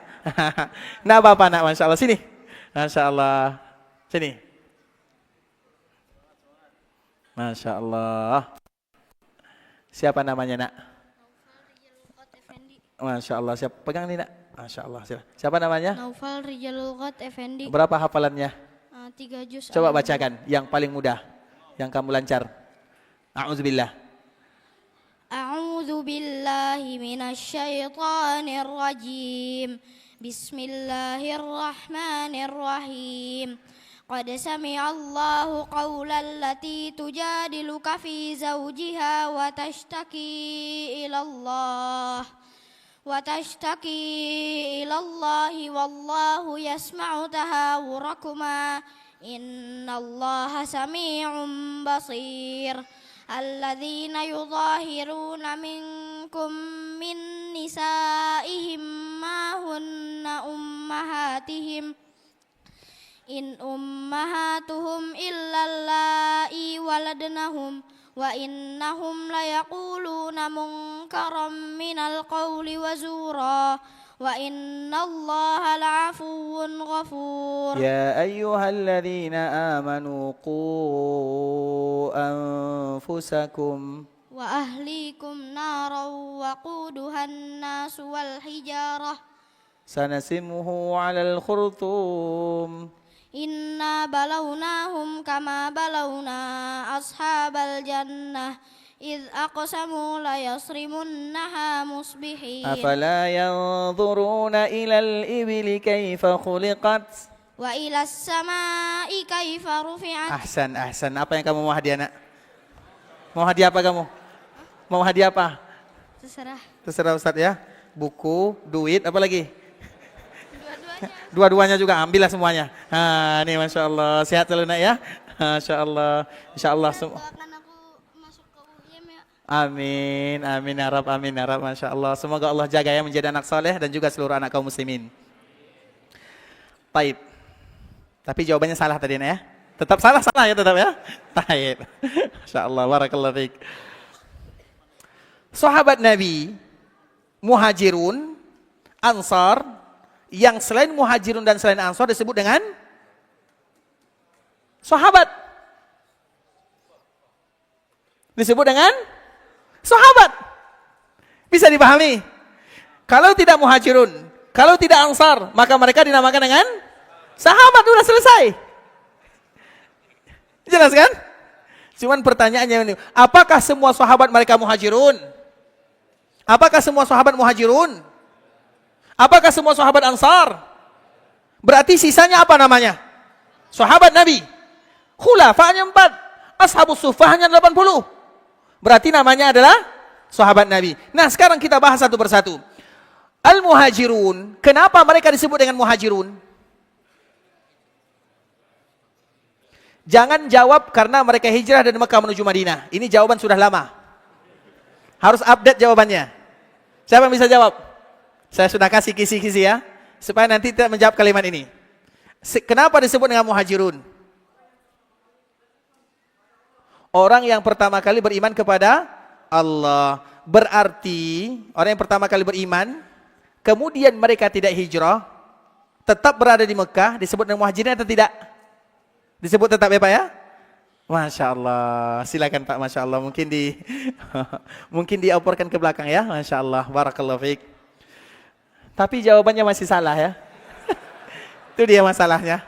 Nah Bapak nak, Masya Allah, sini. Masya Allah, sini. Masya Allah. Siapa namanya nak? Masya Allah, siapa pegang nih nak? Masya Allah, siapa namanya? Naufal Rijalul Qad Effendi. Berapa hafalannya? 3 juz. Coba bacakan yang paling mudah, yang kamu lancar. A'udzubillah. A'udzu billahi minasyaitonir rajim. Bismillahirrahmanirrahim. قد سمع الله قول التي تجادلك في زوجها وتشتكي إلى الله والله يسمع تهاوركما إن الله سميع بصير الذين يظاهرون منكم من نسائهم ما هن أمهاتهم إن أمهاتهم إلا اللائي ولدنهم وإنهم ليقولون منكرا من القول وزورا وإن الله لعفو غفور يا أيها الذين آمنوا قوا أنفسكم وأهليكم نارا وقودها الناس والحجارة سنسمه على الخرطوم إنا بلوناهم كما بلونا أصحاب الجنة إذ أقسموا ليصرمنها مصبحين أفلا ينظرون إلى الإبل كيف خلقت وإلى السماء كيف رفعت Ahsan. Apa yang kamu mau hadiah, nak? Mau hadiah apa kamu? Mau hadiah apa? Terserah Ustaz ya. Buku, duit, apa lagi? Dua-duanya juga, ambillah semuanya. Nah, ini Masya Allah. Sehat selalu, nak ya. Masya Allah. Insya Allah semua. Doakan aku masuk ke UIM ya. Amin ya Rab, Masya Allah. Semoga Allah jaga ya menjadi anak soleh dan juga seluruh anak kaum muslimin. Baik. Tapi jawabannya salah tadi, nak ya. Tetap salah ya, tetap ya. Baik. Masya Allah, barakallahu fiik. Sahabat Nabi, Muhajirun, Ansar, yang selain Muhajirun dan selain Ansar disebut dengan sahabat. Disebut dengan sahabat. Bisa dipahami? Kalau tidak Muhajirun, kalau tidak Ansar, maka mereka dinamakan dengan sahabat. Sudah selesai. Jelas kan? Cuman pertanyaannya ini, apakah semua sahabat mereka Muhajirun? Apakah semua sahabat Muhajirun? Apakah semua sahabat Ansar? Berarti sisanya apa namanya? Sahabat Nabi. Khulafa'nya 4, Ashabus Suffah hanya 80. Berarti namanya adalah sahabat Nabi. Nah, sekarang kita bahas satu persatu. Al-Muhajirun, kenapa mereka disebut dengan Muhajirun? Jangan jawab karena mereka hijrah dari Mekah menuju Madinah. Ini jawaban sudah lama. Harus update jawabannya. Siapa yang bisa jawab? Saya sudah kasih kisi-kisi ya, supaya nanti tidak menjawab kalimat ini. Kenapa disebut dengan Muhajirun? Orang yang pertama kali beriman kepada Allah. Berarti orang yang pertama kali beriman, kemudian mereka tidak hijrah, tetap berada di Mekah, disebut dengan Muhajirin atau tidak? Disebut tetap ya Pak ya? Masya Allah, silakan Pak, Masya Allah. Mungkin dioporkan ke belakang ya, Masya Allah, barakallahu fiik. Tapi jawabannya masih salah ya. Itu dia masalahnya.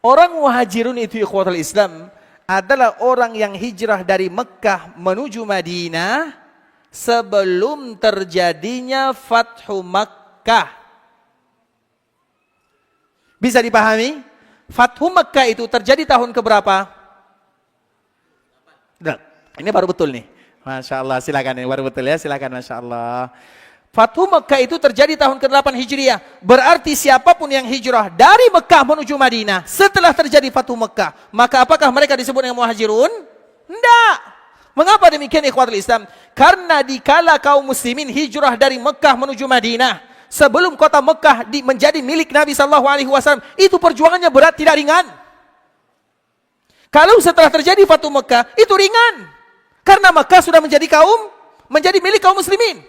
Orang Muhajirun itu ikhwatul Islam adalah orang yang hijrah dari Mekah menuju Madinah sebelum terjadinya Fathu Makkah. Bisa dipahami? Fathu Makkah itu terjadi tahun keberapa? Nah, ini baru betul nih. Masya Allah, silakan ini baru betul ya, silakan Masya Allah. Fathu Makkah itu terjadi tahun ke-8 Hijriah. Berarti siapapun yang hijrah dari Mekah menuju Madinah setelah terjadi Fathu Makkah, maka apakah mereka disebut dengan Muhajirun? Tidak. Mengapa demikian ikhwatul Islam? Karena dikala kaum muslimin hijrah dari Mekah menuju Madinah, sebelum kota Mekah menjadi milik Nabi SAW, itu perjuangannya berat, tidak ringan. Kalau setelah terjadi Fathu Makkah, itu ringan. Karena Makkah sudah menjadi milik kaum muslimin.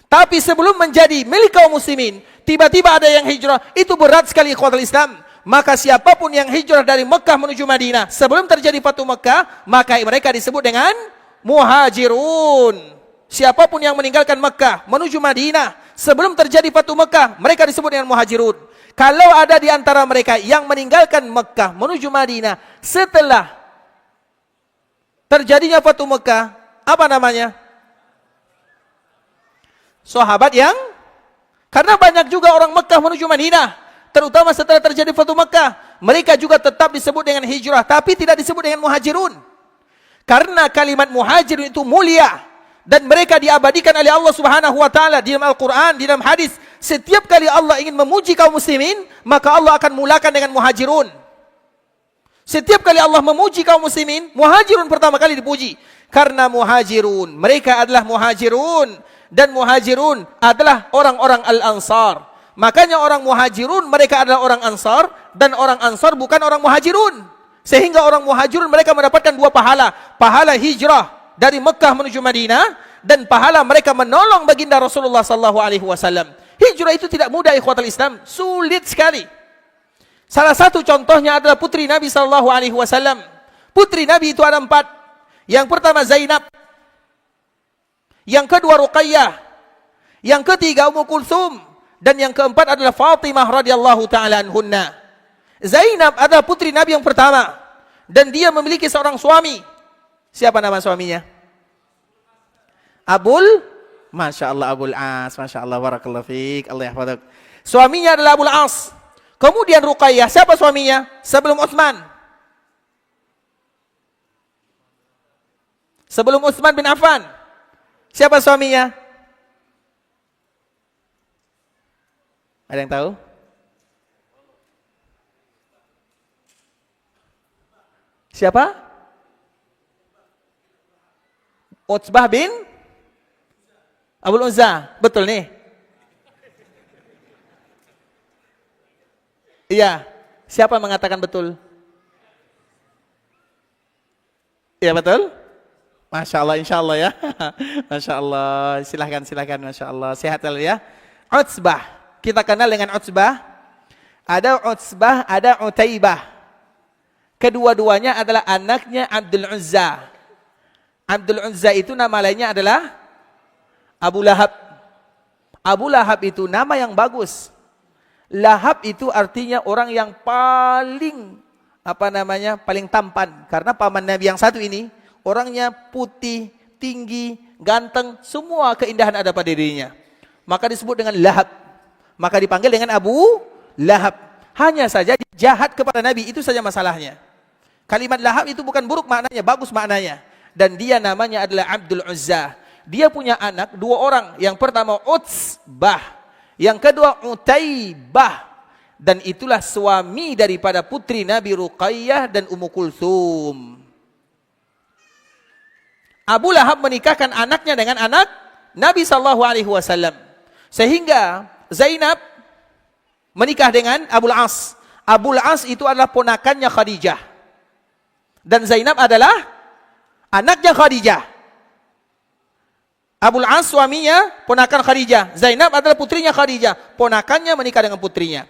Tapi sebelum menjadi milik kaum muslimin, tiba-tiba ada yang hijrah, itu berat sekali ikhwatul Islam. Maka siapapun yang hijrah dari Mekah menuju Madinah sebelum terjadi Fathu Makkah, maka mereka disebut dengan Muhajirun. Siapapun yang meninggalkan Mekah menuju Madinah sebelum terjadi Fathu Makkah, mereka disebut dengan Muhajirun. Kalau ada di antara mereka yang meninggalkan Mekah menuju Madinah setelah terjadinya Fathu Mekah, apa namanya? Sahabat yang Karena banyak juga orang Mekah menuju Madinah, terutama setelah terjadi Fatu Mekah, mereka juga tetap disebut dengan hijrah, tapi tidak disebut dengan muhajirun. Karena kalimat muhajirun itu mulia, dan mereka diabadikan oleh Allah Subhanahu wa taala di dalam Al-Qur'an, di dalam hadis. Setiap kali Allah ingin memuji kaum muslimin, maka Allah akan mulakan dengan muhajirun. Setiap kali Allah memuji kaum muslimin, muhajirun pertama kali dipuji. Karena muhajirun, mereka adalah muhajirun, dan muhajirun adalah orang-orang al-ansar. Makanya orang muhajirun mereka adalah orang ansar, dan orang ansar bukan orang muhajirun. Sehingga orang muhajirun mereka mendapatkan dua pahala. Pahala hijrah dari Mekah menuju Madinah, dan pahala mereka menolong baginda Rasulullah sallallahu alaihi wasallam. Hijrah itu tidak mudah, ikhwatul Islam, sulit sekali. Salah satu contohnya adalah putri Nabi sallallahu alaihi wasallam. Putri Nabi itu ada 4. Yang pertama Zainab, yang kedua Ruqayyah, yang ketiga Ummu Kulsum, dan yang keempat adalah Fatimah radhiyallahu taala anhunna. Zainab adalah putri Nabi yang pertama, dan dia memiliki seorang suami. Siapa nama suaminya? Masya Allah, Abul As. Masya Allah, barakallahu fiik, Allah yahfadak. Suaminya adalah Abul As. Kemudian Ruqayyah, siapa suaminya? Sebelum Utsman. Sebelum Utsman bin Affan. Siapa suaminya? Ada yang tahu? Siapa? Utsbah bin Abul Uzza. Betul nih? Iya. Siapa mengatakan betul? Iya betul? Masya Allah, insya Allah ya. Masya Allah, silahkan, Masya Allah. Sehat ya. Utsbah, kita kenal dengan Utsbah. Ada Utsbah, ada Utaibah. Kedua-duanya adalah anaknya Abdul Uzza. Abdul Uzza itu nama lainnya adalah Abu Lahab. Abu Lahab itu nama yang bagus. Lahab itu artinya orang yang paling paling tampan. Karena paman Nabi yang satu ini orangnya putih, tinggi, ganteng, semua keindahan ada pada dirinya. Maka disebut dengan Lahab. Maka dipanggil dengan Abu Lahab. Hanya saja jahat kepada Nabi, itu saja masalahnya. Kalimat Lahab itu bukan buruk maknanya, bagus maknanya. Dan dia namanya adalah Abdul Uzza. Dia punya anak 2 orang. Yang pertama Utsbah, yang kedua Utaibah. Dan itulah suami daripada putri Nabi Ruqayyah dan Ummu Kulsum. Abu Lahab menikahkan anaknya dengan anak Nabi SAW. Sehingga Zainab menikah dengan Abul As. Abul As itu adalah ponakannya Khadijah. Dan Zainab adalah anaknya Khadijah. Abul As suaminya ponakan Khadijah. Zainab adalah putrinya Khadijah. Ponakannya menikah dengan putrinya.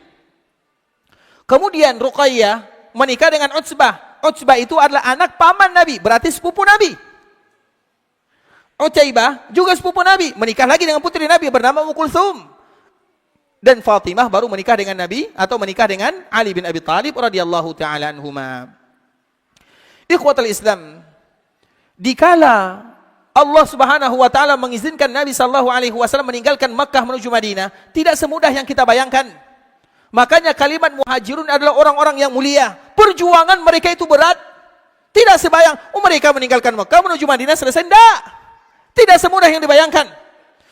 Kemudian Ruqayyah menikah dengan Utsbah. Utsbah itu adalah anak paman Nabi, berarti sepupu Nabi. Utaibah juga sepupu Nabi, menikah lagi dengan putri Nabi bernama Ummu Kulsum. Dan Fatimah baru menikah dengan Nabi atau menikah dengan Ali bin Abi Thalib radhiyallahu taala anhuma. Ikhwatul Islam, dikala Allah Subhanahu wa taala mengizinkan Nabi sallallahu alaihi wasallam meninggalkan Makkah menuju Madinah, tidak semudah yang kita bayangkan. Makanya kalimat muhajirun adalah orang-orang yang mulia. Perjuangan mereka itu berat. Tidak sebayang, mereka meninggalkan Makkah menuju Madinah selesai. Tidak semudah yang dibayangkan.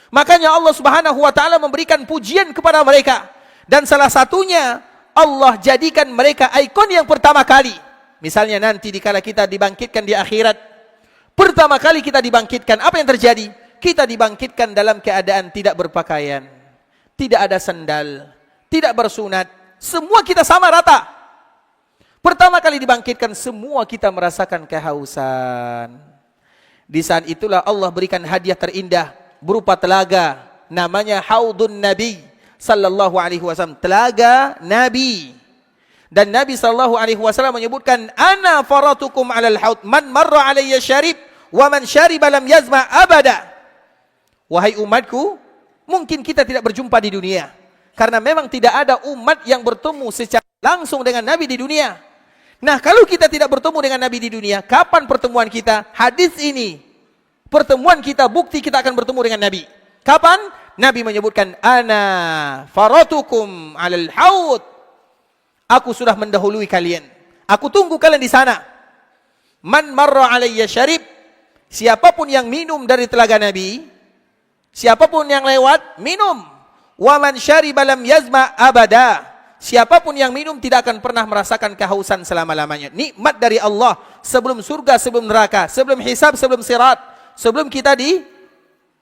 Makanya Allah Subhanahu wa taala memberikan pujian kepada mereka. Dan salah satunya Allah jadikan mereka ikon yang pertama kali. Misalnya nanti dikala kita dibangkitkan di akhirat, pertama kali kita dibangkitkan, apa yang terjadi? Kita dibangkitkan dalam keadaan tidak berpakaian, tidak ada sandal, tidak bersunat, semua kita sama rata. Pertama kali dibangkitkan, semua kita merasakan kehausan. Di saat itulah Allah berikan hadiah terindah berupa telaga, namanya Haudun Nabi sallallahu alaihi wasallam, telaga Nabi. Dan Nabi sallallahu alaihi wasallam menyebutkan, ana faratukum alal haud, man marra alayya syarib wa man syariba lam yazma abada. Wahai umatku, mungkin kita tidak berjumpa di dunia karena memang tidak ada umat yang bertemu secara langsung dengan Nabi di dunia. Nah, kalau kita tidak bertemu dengan Nabi di dunia, kapan pertemuan kita? Hadis ini, pertemuan kita bukti kita akan bertemu dengan Nabi. Kapan? Nabi menyebutkan, ana faratukum alal haud. Aku sudah mendahului kalian. Aku tunggu kalian di sana. Man marra alayya syarib. Siapapun yang minum dari telaga Nabi, siapapun yang lewat, minum. Wa man syariba lam yazma abada. Siapapun yang minum tidak akan pernah merasakan kehausan selama-lamanya. Nikmat dari Allah sebelum surga, sebelum neraka, sebelum hisab, sebelum sirat, sebelum kita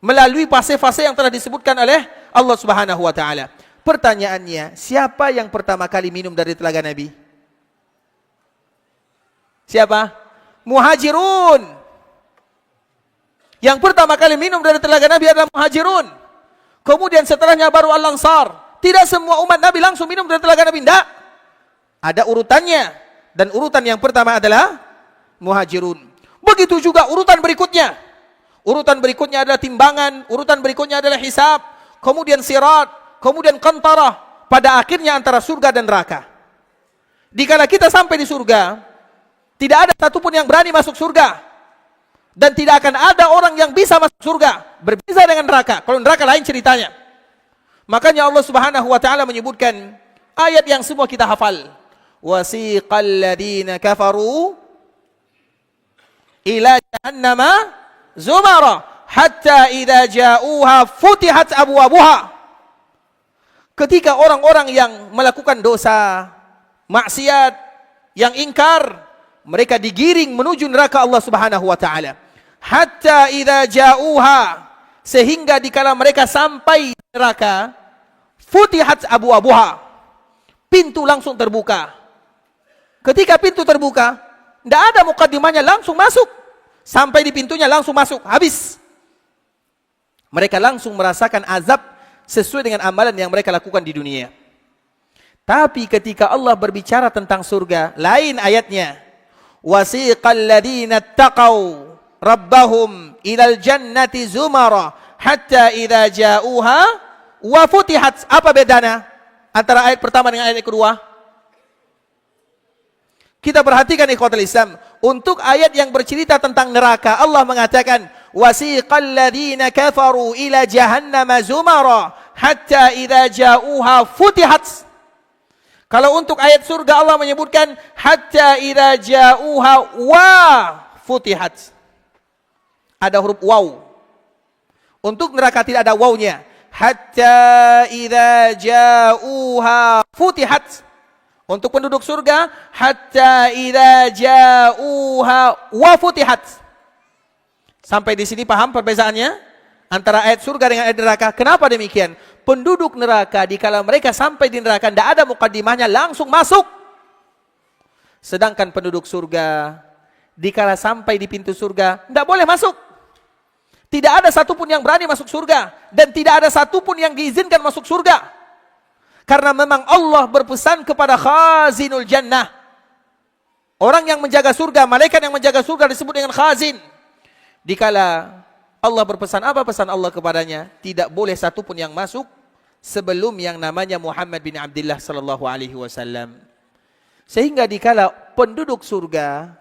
melalui fase-fase yang telah disebutkan oleh Allah Subhanahu wa taala. Pertanyaannya, siapa yang pertama kali minum dari telaga Nabi? Siapa? Muhajirun. Yang pertama kali minum dari telaga Nabi adalah Muhajirun. Kemudian setelahnya baru Al-Ansar. Tidak semua umat Nabi langsung minum dari telaga Nabi, tidak. Ada urutannya. Dan urutan yang pertama adalah Muhajirun. Begitu juga urutan berikutnya. Urutan berikutnya adalah timbangan, urutan berikutnya adalah hisab, kemudian sirat, kemudian qantarah, pada akhirnya antara surga dan neraka. Dikala kita sampai di surga, tidak ada satupun yang berani masuk surga. Dan tidak akan ada orang yang bisa masuk surga. Berbeza dengan neraka. Kalau neraka lain ceritanya. Makanya Allah Subhanahu wa taala menyebutkan ayat yang semua kita hafal. Wasiqal ladina kafaru ila jahannama zumara hatta idza ja'uha futihat abwabuha. Ketika orang-orang yang melakukan dosa, maksiat, yang ingkar, mereka digiring menuju neraka Allah Subhanahu wa taala. Hatta idza ja'uha, sehingga dikala mereka sampai di neraka, futihat abwabuha, pintu langsung terbuka. Ketika pintu terbuka, tidak ada mukaddimahnya, langsung masuk. Sampai di pintunya langsung masuk, habis. Mereka langsung merasakan azab sesuai dengan amalan yang mereka lakukan di dunia. Tapi ketika Allah berbicara tentang surga, lain ayatnya. Wasiqal ladina taqaw rabbahum ilal jannati zumara hatta idza ja'uha wa futihat. Apa bedanya antara ayat pertama dengan ayat kedua? Kita perhatikan ikhwatul Islam. Untuk ayat yang bercerita tentang neraka, Allah mengatakan, wasiqal ladina kafaru ila jahannama zumara hatta idza ja'uha futihat. Kalau untuk ayat surga Allah menyebutkan hatta idza ja'uha wa futihat. Ada huruf waw. Untuk neraka tidak ada wawnya. Hatta idza ja'uha futihat. Untuk penduduk surga, hatta idza ja'uha wa futihat. Sampai di sini paham perbezaannya antara ayat surga dengan ayat neraka? Kenapa demikian? Penduduk neraka dikala mereka sampai di neraka tidak ada mukaddimahnya, langsung masuk. Sedangkan penduduk surga dikala sampai di pintu surga tidak boleh masuk. Tidak ada satupun yang berani masuk surga dan tidak ada satupun yang diizinkan masuk surga. Karena memang Allah berpesan kepada khazinul jannah. Orang yang menjaga surga, malaikat yang menjaga surga disebut dengan khazin. Dikala Allah berpesan, apa pesan Allah kepadanya? Tidak boleh satupun yang masuk sebelum yang namanya Muhammad bin Abdullah sallallahu alaihi wasallam. Sehingga dikala penduduk surga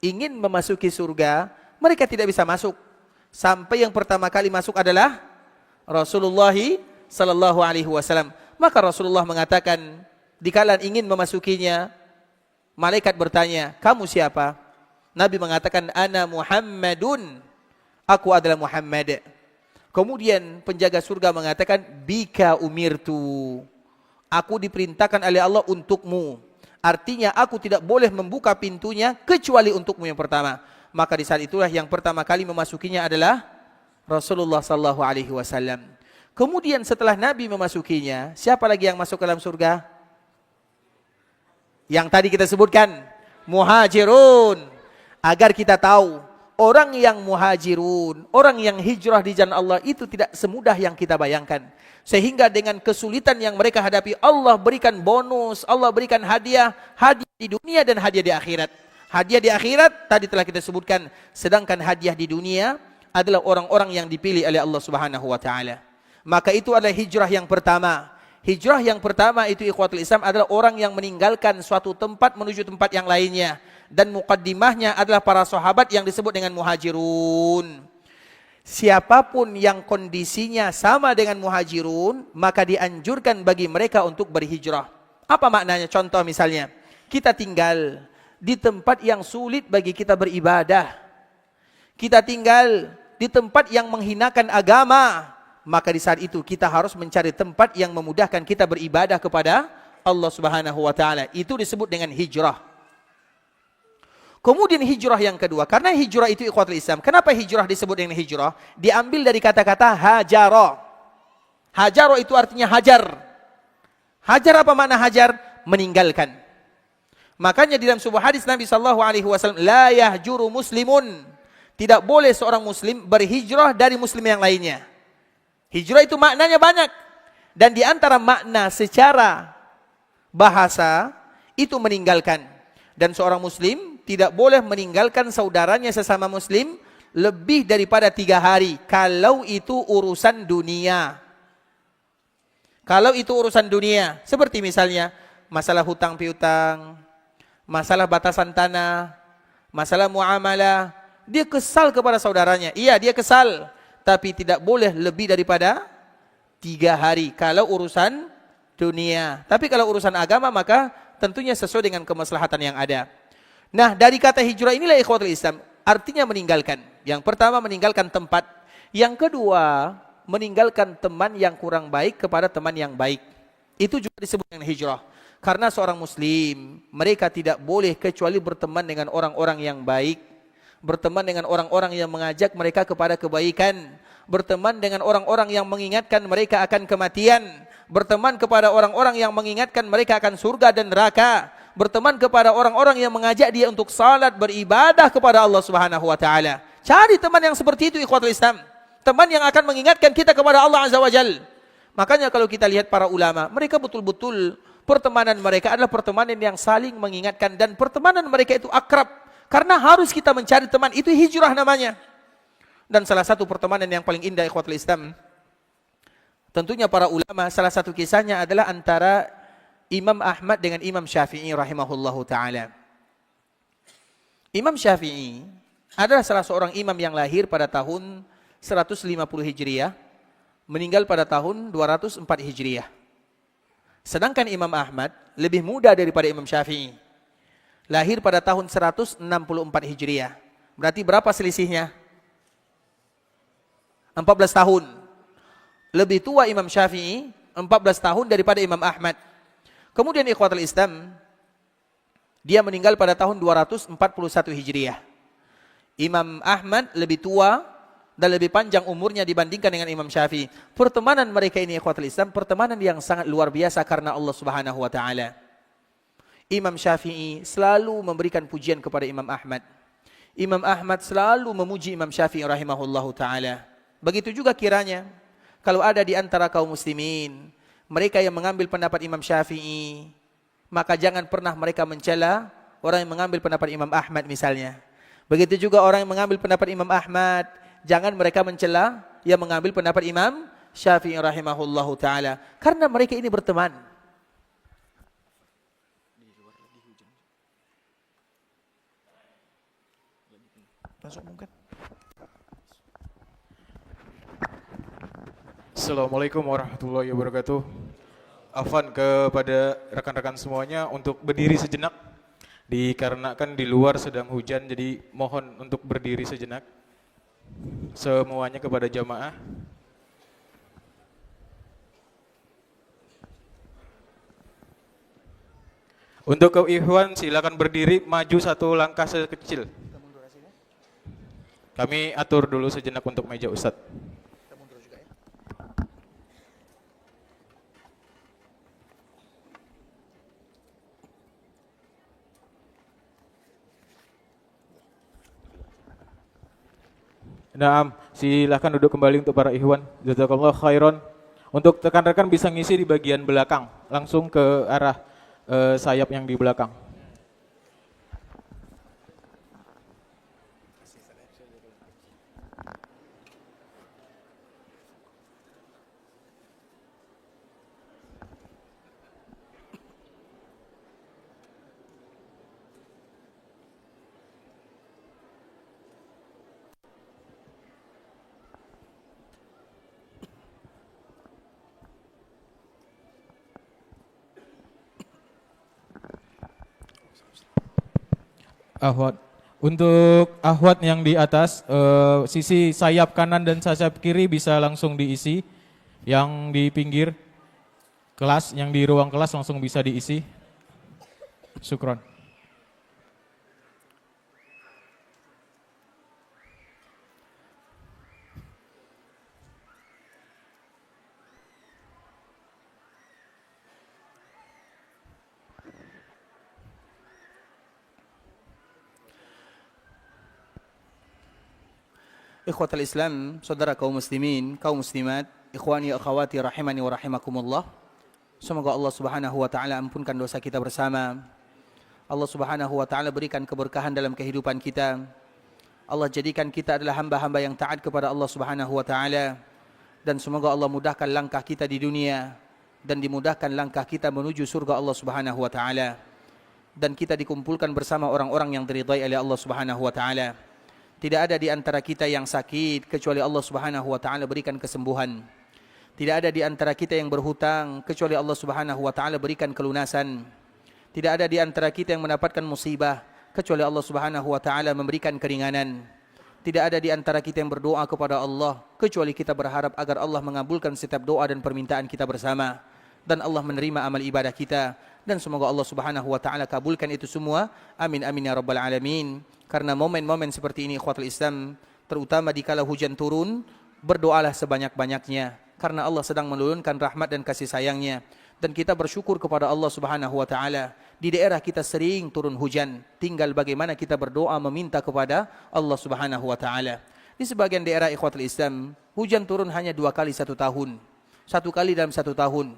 ingin memasuki surga, mereka tidak bisa masuk. Sampai yang pertama kali masuk adalah Rasulullah sallallahu alaihi wasallam. Maka Rasulullah mengatakan, dikala ingin memasukinya, malaikat bertanya, kamu siapa? Nabi mengatakan, ana Muhammadun, aku adalah Muhammad. Kemudian penjaga surga mengatakan, bika umirtu, aku diperintahkan oleh Allah untukmu. Artinya aku tidak boleh membuka pintunya kecuali untukmu yang pertama. Maka di saat itulah yang pertama kali memasukinya adalah Rasulullah sallallahu alaihi wasallam. Kemudian setelah Nabi memasukinya, siapa lagi yang masuk ke dalam surga? Yang tadi kita sebutkan, Muhajirun. Agar kita tahu, orang yang muhajirun, orang yang hijrah di jalan Allah itu tidak semudah yang kita bayangkan. Sehingga dengan kesulitan yang mereka hadapi, Allah berikan bonus, Allah berikan hadiah, hadiah di dunia dan hadiah di akhirat. Hadiah di akhirat tadi telah kita sebutkan, sedangkan hadiah di dunia adalah orang-orang yang dipilih oleh Allah Subhanahu wa taala. Maka itu adalah hijrah yang pertama. Hijrah yang pertama itu ikhwatul Islam adalah orang yang meninggalkan suatu tempat menuju tempat yang lainnya. Dan muqaddimahnya adalah para sahabat yang disebut dengan muhajirun. Siapapun yang kondisinya sama dengan muhajirun, maka dianjurkan bagi mereka untuk berhijrah. Apa maknanya? Contoh misalnya, kita tinggal di tempat yang sulit bagi kita beribadah. Kita tinggal di tempat yang menghinakan agama. Maka di saat itu kita harus mencari tempat yang memudahkan kita beribadah kepada Allah Subhanahu wa taala. Itu disebut dengan hijrah. Kemudian hijrah yang kedua, karena hijrah itu ikhwatul Islam. Kenapa hijrah disebut dengan hijrah? Diambil dari kata-kata hajara. Hajara itu artinya hajar. Hajar apa makna hajar? Meninggalkan. Makanya di dalam sebuah hadis Nabi sallallahu alaihi wasallam, la yahjuru muslimun. Tidak boleh seorang muslim berhijrah dari muslim yang lainnya. Hijrah itu maknanya banyak. Dan di antara makna secara bahasa itu meninggalkan. Dan seorang muslim tidak boleh meninggalkan saudaranya sesama muslim lebih daripada 3 hari. Kalau itu urusan dunia. Kalau itu urusan dunia. Seperti misalnya masalah hutang piutang, masalah batasan tanah, masalah muamalah. Dia kesal kepada saudaranya. Iya, dia kesal. Tapi tidak boleh lebih daripada 3 hari. Kalau urusan dunia. Tapi kalau urusan agama maka tentunya sesuai dengan kemaslahatan yang ada. Nah, dari kata hijrah inilah ikhwatul Islam, artinya meninggalkan. Yang pertama meninggalkan tempat. Yang kedua, meninggalkan teman yang kurang baik kepada teman yang baik. Itu juga disebut dengan hijrah. Karena seorang muslim, mereka tidak boleh kecuali berteman dengan orang-orang yang baik. Berteman dengan orang-orang yang mengajak mereka kepada kebaikan. Berteman dengan orang-orang yang mengingatkan mereka akan kematian. Berteman kepada orang-orang yang mengingatkan mereka akan surga dan neraka. Berteman kepada orang-orang yang mengajak dia untuk salat, beribadah kepada Allah Subhanahu wa taala. Cari teman yang seperti itu ikhwatul Islam. Teman yang akan mengingatkan kita kepada Allah Azza wa Jalla. Makanya kalau kita lihat para ulama, mereka betul-betul pertemanan mereka adalah pertemanan yang saling mengingatkan dan pertemanan mereka itu akrab. Karena harus kita mencari teman, itu hijrah namanya. Dan salah satu pertemanan yang paling indah ikhwatul Islam, tentunya para ulama, salah satu kisahnya adalah antara Imam Ahmad dengan Imam Syafi'i rahimahullahu ta'ala. Imam Syafi'i adalah salah seorang imam yang lahir pada tahun 150 Hijriah, meninggal pada tahun 204 Hijriah. Sedangkan Imam Ahmad lebih muda daripada Imam Syafi'i. Lahir pada tahun 164 Hijriah. Berarti berapa selisihnya? 14 tahun. Lebih tua Imam Syafi'i 14 tahun daripada Imam Ahmad. Kemudian ikhwatul Islam, dia meninggal pada tahun 241 Hijriah. Imam Ahmad lebih tua dan lebih panjang umurnya dibandingkan dengan Imam Syafi'i. Pertemanan mereka ini ikhwatul Islam, pertemanan yang sangat luar biasa karena Allah Subhanahu wa taala. Imam Syafi'i selalu memberikan pujian kepada Imam Ahmad. Imam Ahmad selalu memuji Imam Syafi'i rahimahullahu taala. Begitu juga kiranya kalau ada di antara kaum muslimin mereka yang mengambil pendapat Imam Syafi'i, maka jangan pernah mereka mencela orang yang mengambil pendapat Imam Ahmad misalnya. Begitu juga orang yang mengambil pendapat Imam Ahmad, jangan mereka mencela yang mengambil pendapat Imam Syafi'i rahimahullahu taala, karena mereka ini berteman. Assalamualaikum warahmatullahi wabarakatuh. Afwan kepada rekan-rekan semuanya untuk berdiri sejenak. Dikarenakan di luar sedang hujan, jadi mohon untuk berdiri sejenak. Semuanya kepada jamaah. Untuk kau ikhwan silakan berdiri maju 1 langkah sekecil. Kami atur dulu sejenak untuk meja Ustadz. Nah, silahkan duduk kembali untuk para ikhwan. Jazakallah khairan. Untuk rekan-rekan bisa ngisi di bagian belakang, langsung ke arah sayap yang di belakang. Ahwat. Untuk ahwat yang di atas, sisi sayap kanan dan sayap kiri bisa langsung diisi. Yang di pinggir kelas, yang di ruang kelas langsung bisa diisi. Syukron. Ikhwatal Islam, saudara kaum muslimin, kaum muslimat, ikhwani akhwati rahimani wa rahimakumullah. Semoga Allah Subhanahu wa taala ampunkan dosa kita bersama. Allah Subhanahu wa taala berikan keberkahan dalam kehidupan kita. Allah jadikan kita adalah hamba-hamba yang taat kepada Allah Subhanahu wa taala, dan semoga Allah mudahkan langkah kita di dunia dan dimudahkan langkah kita menuju surga Allah Subhanahu wa taala, dan kita dikumpulkan bersama orang-orang yang diridhai oleh Allah Subhanahu wa taala. Tidak ada di antara kita yang sakit kecuali Allah Subhanahu wa taala berikan kesembuhan. Tidak ada di antara kita yang berhutang kecuali Allah Subhanahu wa taala berikan kelunasan. Tidak ada di antara kita yang mendapatkan musibah kecuali Allah Subhanahu wa taala memberikan keringanan. Tidak ada di antara kita yang berdoa kepada Allah kecuali kita berharap agar Allah mengabulkan setiap doa dan permintaan kita bersama, dan Allah menerima amal ibadah kita, dan semoga Allah Subhanahu wa taala kabulkan itu semua. Amin amin ya rabbal alamin. Karena momen-momen seperti ini ikhwatul Islam, terutama dikala hujan turun, berdoalah sebanyak-banyaknya karena Allah sedang menurunkan rahmat dan kasih sayangnya, dan kita bersyukur kepada Allah Subhanahu wa taala. Di daerah kita sering turun hujan, tinggal bagaimana kita berdoa meminta kepada Allah Subhanahu wa taala. Di sebagian daerah ikhwatul Islam, hujan turun hanya 2 kali 1 tahun. 1 kali dalam 1 tahun.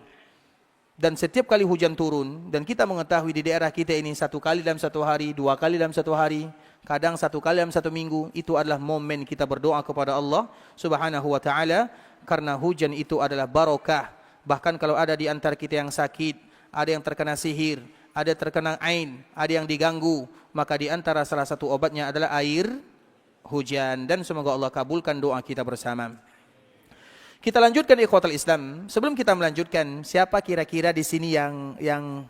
Dan setiap kali hujan turun, dan kita mengetahui di daerah kita ini 1 kali dalam 1 hari, 2 kali dalam 1 hari, kadang 1 kali dalam 1 minggu, itu adalah momen kita berdoa kepada Allah Subhanahu wa taala, karena hujan itu adalah barokah. Bahkan kalau ada di antara kita yang sakit, ada yang terkena sihir, ada terkena ain, ada yang diganggu, maka di antara salah satu obatnya adalah air hujan, dan semoga Allah kabulkan doa kita bersama. Kita lanjutkan ikhwatul Islam. Sebelum kita melanjutkan, siapa kira-kira di sini yang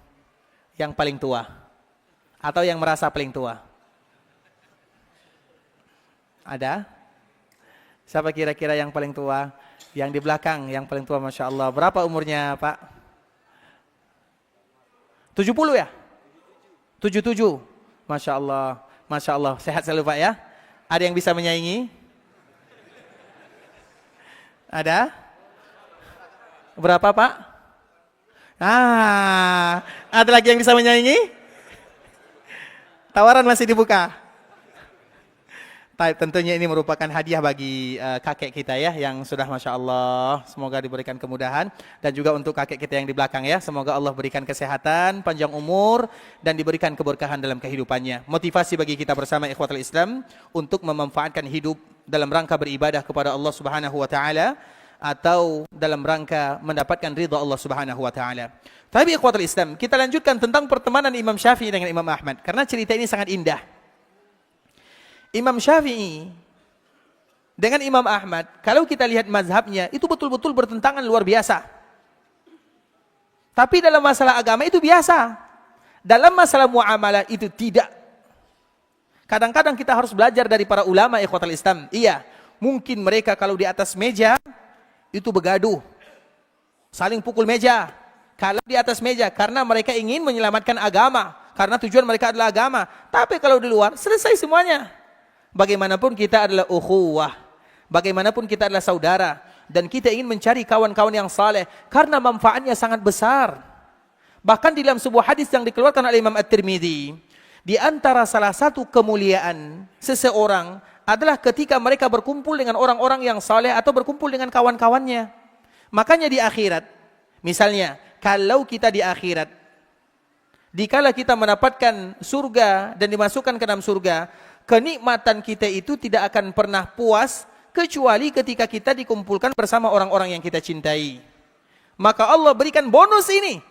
paling tua? Atau yang merasa paling tua? Ada? Siapa kira-kira yang paling tua? Yang di belakang, yang paling tua, Masya Allah. Berapa umurnya Pak? 70 ya? 77. Masya Allah. Masya Allah. Sehat selalu Pak ya? Ada yang bisa menyaingi? Ada? Berapa Pak? Ada lagi yang bisa menyaingi? Tawaran masih dibuka. Tentunya ini merupakan hadiah bagi kakek kita ya, yang sudah Masya Allah. Semoga diberikan kemudahan. Dan juga untuk kakek kita yang di belakang ya, semoga Allah berikan kesehatan, panjang umur, dan diberikan keberkahan dalam kehidupannya. Motivasi bagi kita bersama ikhwatul Islam untuk memanfaatkan hidup dalam rangka beribadah kepada Allah Subhanahu wa taala, atau dalam rangka mendapatkan ridha Allah Subhanahu wa taala. Tapi ikhwatul Islam, kita lanjutkan tentang pertemanan Imam Syafi'i dengan Imam Ahmad, karena cerita ini sangat indah. Imam Syafi'i dengan Imam Ahmad, kalau kita lihat mazhabnya, itu betul-betul bertentangan luar biasa. Tapi dalam masalah agama itu biasa. Dalam masalah muamalah itu tidak. Kadang-kadang kita harus belajar dari para ulama ikhwatul Islam. Iya, mungkin mereka kalau di atas meja itu begaduh, saling pukul meja. Kalau di atas meja karena mereka ingin menyelamatkan agama, karena tujuan mereka adalah agama. Tapi kalau di luar selesai semuanya. Bagaimanapun kita adalah ukhuwah, bagaimanapun kita adalah saudara, dan kita ingin mencari kawan-kawan yang saleh karena manfaatnya sangat besar. Bahkan di dalam sebuah hadis yang dikeluarkan oleh Imam At-Tirmidzi, di antara salah satu kemuliaan seseorang adalah ketika mereka berkumpul dengan orang-orang yang saleh atau berkumpul dengan kawan-kawannya. Makanya di akhirat, misalnya kalau kita di akhirat, dikala kita mendapatkan surga dan dimasukkan ke dalam surga, kenikmatan kita itu tidak akan pernah puas kecuali ketika kita dikumpulkan bersama orang-orang yang kita cintai. Maka Allah berikan bonus ini.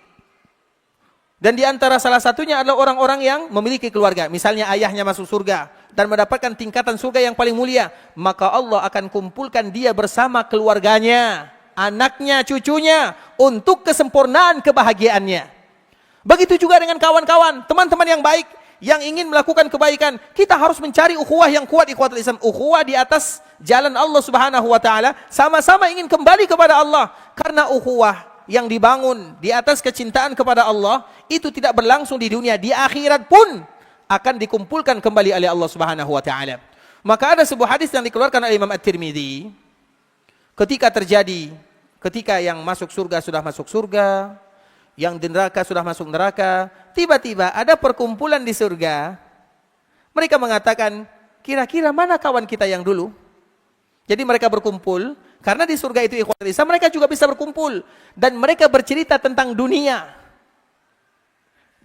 Dan di antara salah satunya adalah orang-orang yang memiliki keluarga. Misalnya ayahnya masuk surga dan mendapatkan tingkatan surga yang paling mulia, maka Allah akan kumpulkan dia bersama keluarganya, anaknya, cucunya, untuk kesempurnaan kebahagiaannya. Begitu juga dengan kawan-kawan, teman-teman yang baik. yang ingin melakukan kebaikan. Kita harus mencari ukhuwah yang kuat, ikhwatul Islam. Ukhuwah di atas jalan Allah Subhanahu wa taala, sama-sama ingin kembali kepada Allah. Karena ukhuwah yang dibangun di atas kecintaan kepada Allah itu tidak berlangsung di dunia, di akhirat pun akan dikumpulkan kembali oleh Allah Subhanahu wa taala. Maka ada sebuah hadis yang dikeluarkan oleh Imam At-Tirmidzi, ketika yang masuk surga sudah masuk surga, yang di neraka sudah masuk neraka, tiba-tiba ada perkumpulan di surga. Mereka mengatakan, kira-kira mana kawan kita yang dulu? Jadi mereka berkumpul, karena di surga itu ikhwatul Islam, mereka juga bisa berkumpul. Dan mereka bercerita tentang dunia.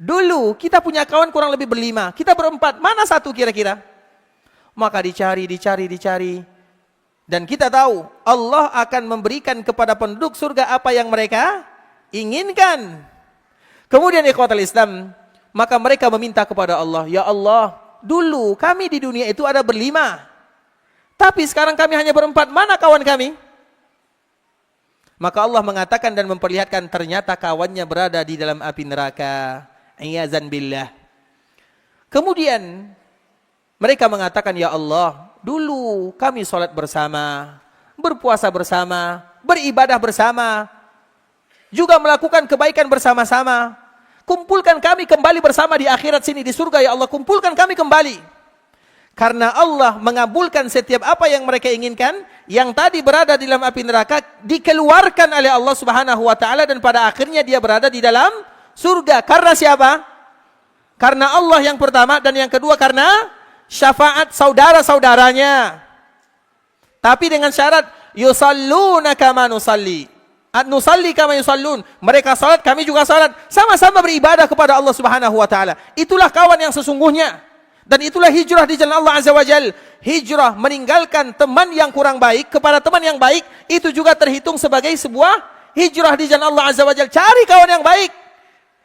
Dulu kita punya kawan kurang lebih berlima, kita berempat, mana satu kira-kira? Maka dicari. Dan kita tahu, Allah akan memberikan kepada penduduk surga apa yang mereka inginkan. Kemudian ikhwatul Islam, maka mereka meminta kepada Allah, ya Allah, dulu kami di dunia itu ada berlima, tapi sekarang kami hanya berempat, mana kawan kami? Maka Allah mengatakan dan memperlihatkan ternyata kawannya berada di dalam api neraka. Iyazan billah. Kemudian mereka mengatakan, ya Allah, dulu kami sholat bersama, berpuasa bersama, beribadah bersama, juga melakukan kebaikan bersama-sama. Kumpulkan kami kembali bersama di akhirat sini, di surga ya Allah, kumpulkan kami kembali. Karena Allah mengabulkan setiap apa yang mereka inginkan, yang tadi berada di dalam api neraka, dikeluarkan oleh Allah Subhanahu wa ta'ala, dan pada akhirnya dia berada di dalam surga. Karena siapa? Karena Allah yang pertama, dan yang kedua karena syafaat saudara-saudaranya. Tapi dengan syarat, yusalluna kama nusalli. Nusalli kama yusallun. Mereka salat, kami juga salat. Sama-sama beribadah kepada Allah Subhanahu wa taala. Itulah kawan yang sesungguhnya. Dan itulah hijrah di jalan Allah Azza wa Jal. Hijrah meninggalkan teman yang kurang baik kepada teman yang baik, itu juga terhitung sebagai sebuah hijrah di jalan Allah Azza wa Jal. Cari kawan yang baik.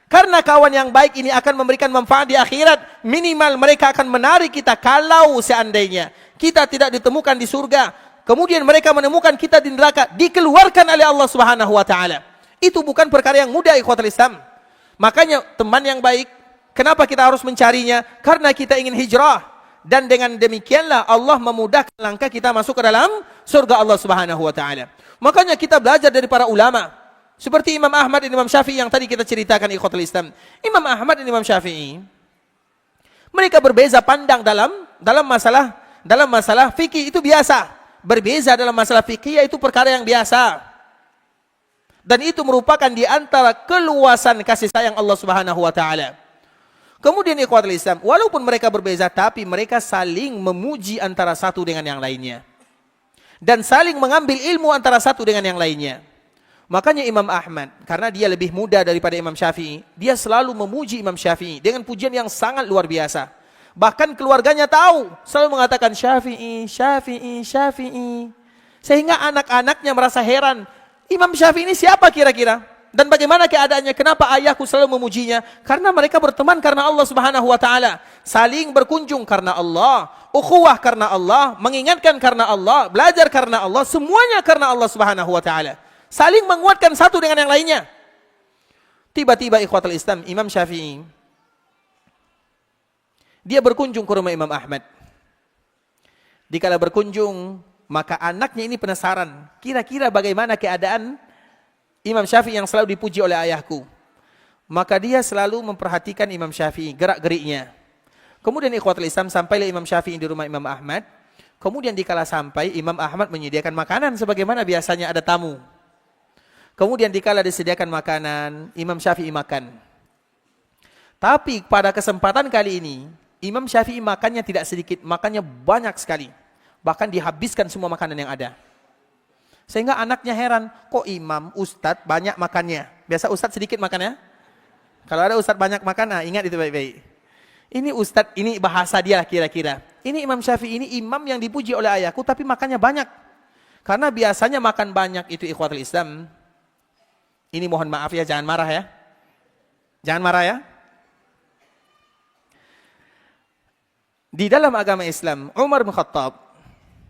Karena kawan yang baik ini akan memberikan manfaat di akhirat. Minimal mereka akan menarik kita kalau seandainya kita tidak ditemukan di surga, kemudian mereka menemukan kita di neraka, dikeluarkan oleh Allah Subhanahu wa taala. Itu bukan perkara yang mudah ikhwatul Islam. Makanya teman yang baik, kenapa kita harus mencarinya? Karena kita ingin hijrah, dan dengan demikianlah Allah memudahkan langkah kita masuk ke dalam surga Allah Subhanahu wa taala. Makanya kita belajar dari para ulama. Seperti Imam Ahmad dan Imam Syafi'i yang tadi kita ceritakan ikhwatul Islam. Imam Ahmad dan Imam Syafi'i, mereka berbeza pandang dalam masalah fikih, itu biasa. Berbeza dalam masalah fikih itu perkara yang biasa. Dan itu merupakan di antara keluasan kasih sayang Allah Subhanahu wa taala. Kemudian ikhwatul Islam, walaupun mereka berbeza, tapi mereka saling memuji antara satu dengan yang lainnya. Dan saling mengambil ilmu antara satu dengan yang lainnya. Makanya Imam Ahmad, karena dia lebih muda daripada Imam Syafi'i, dia selalu memuji Imam Syafi'i dengan pujian yang sangat luar biasa. Bahkan keluarganya tahu, selalu mengatakan Syafi'i, Syafi'i, Syafi'i. Sehingga anak-anaknya merasa heran, Imam Syafi'i ini siapa kira-kira? Dan bagaimana keadaannya? Kenapa ayahku selalu memujinya? Karena mereka berteman karena Allah Subhanahu wa taala, saling berkunjung karena Allah, ukhuwah karena Allah, mengingatkan karena Allah, belajar karena Allah, semuanya karena Allah Subhanahu wa taala. Saling menguatkan satu dengan yang lainnya. Tiba-tiba ikhwatul Islam, Imam Syafi'i, dia berkunjung ke rumah Imam Ahmad. Dikala berkunjung, maka anaknya ini penasaran, kira-kira bagaimana keadaan Imam Syafi'i yang selalu dipuji oleh ayahku. Maka dia selalu memperhatikan Imam Syafi'i, gerak-geriknya. Kemudian ikhwatul Islam, sampailah Imam Syafi'i di rumah Imam Ahmad. Kemudian dikala sampai, Imam Ahmad menyediakan makanan sebagaimana biasanya ada tamu. Kemudian dikala disediakan makanan, Imam Syafi'i makan. Tapi pada kesempatan kali ini, Imam Syafi'i makannya tidak sedikit, makannya banyak sekali. Bahkan dihabiskan semua makanan yang ada. Sehingga anaknya heran, kok imam, ustadz banyak makannya. Biasa ustadz sedikit makannya. Kalau ada ustadz banyak makan, ingat itu baik-baik. Ini ustadz, ini bahasa dia kira-kira. Ini Imam Syafi'i, ini imam yang dipuji oleh ayahku, tapi makannya banyak. Karena biasanya makan banyak itu ikhwatul Islam. Ini mohon maaf ya, jangan marah ya. Jangan marah ya. Di dalam agama Islam, Umar bin Khattab,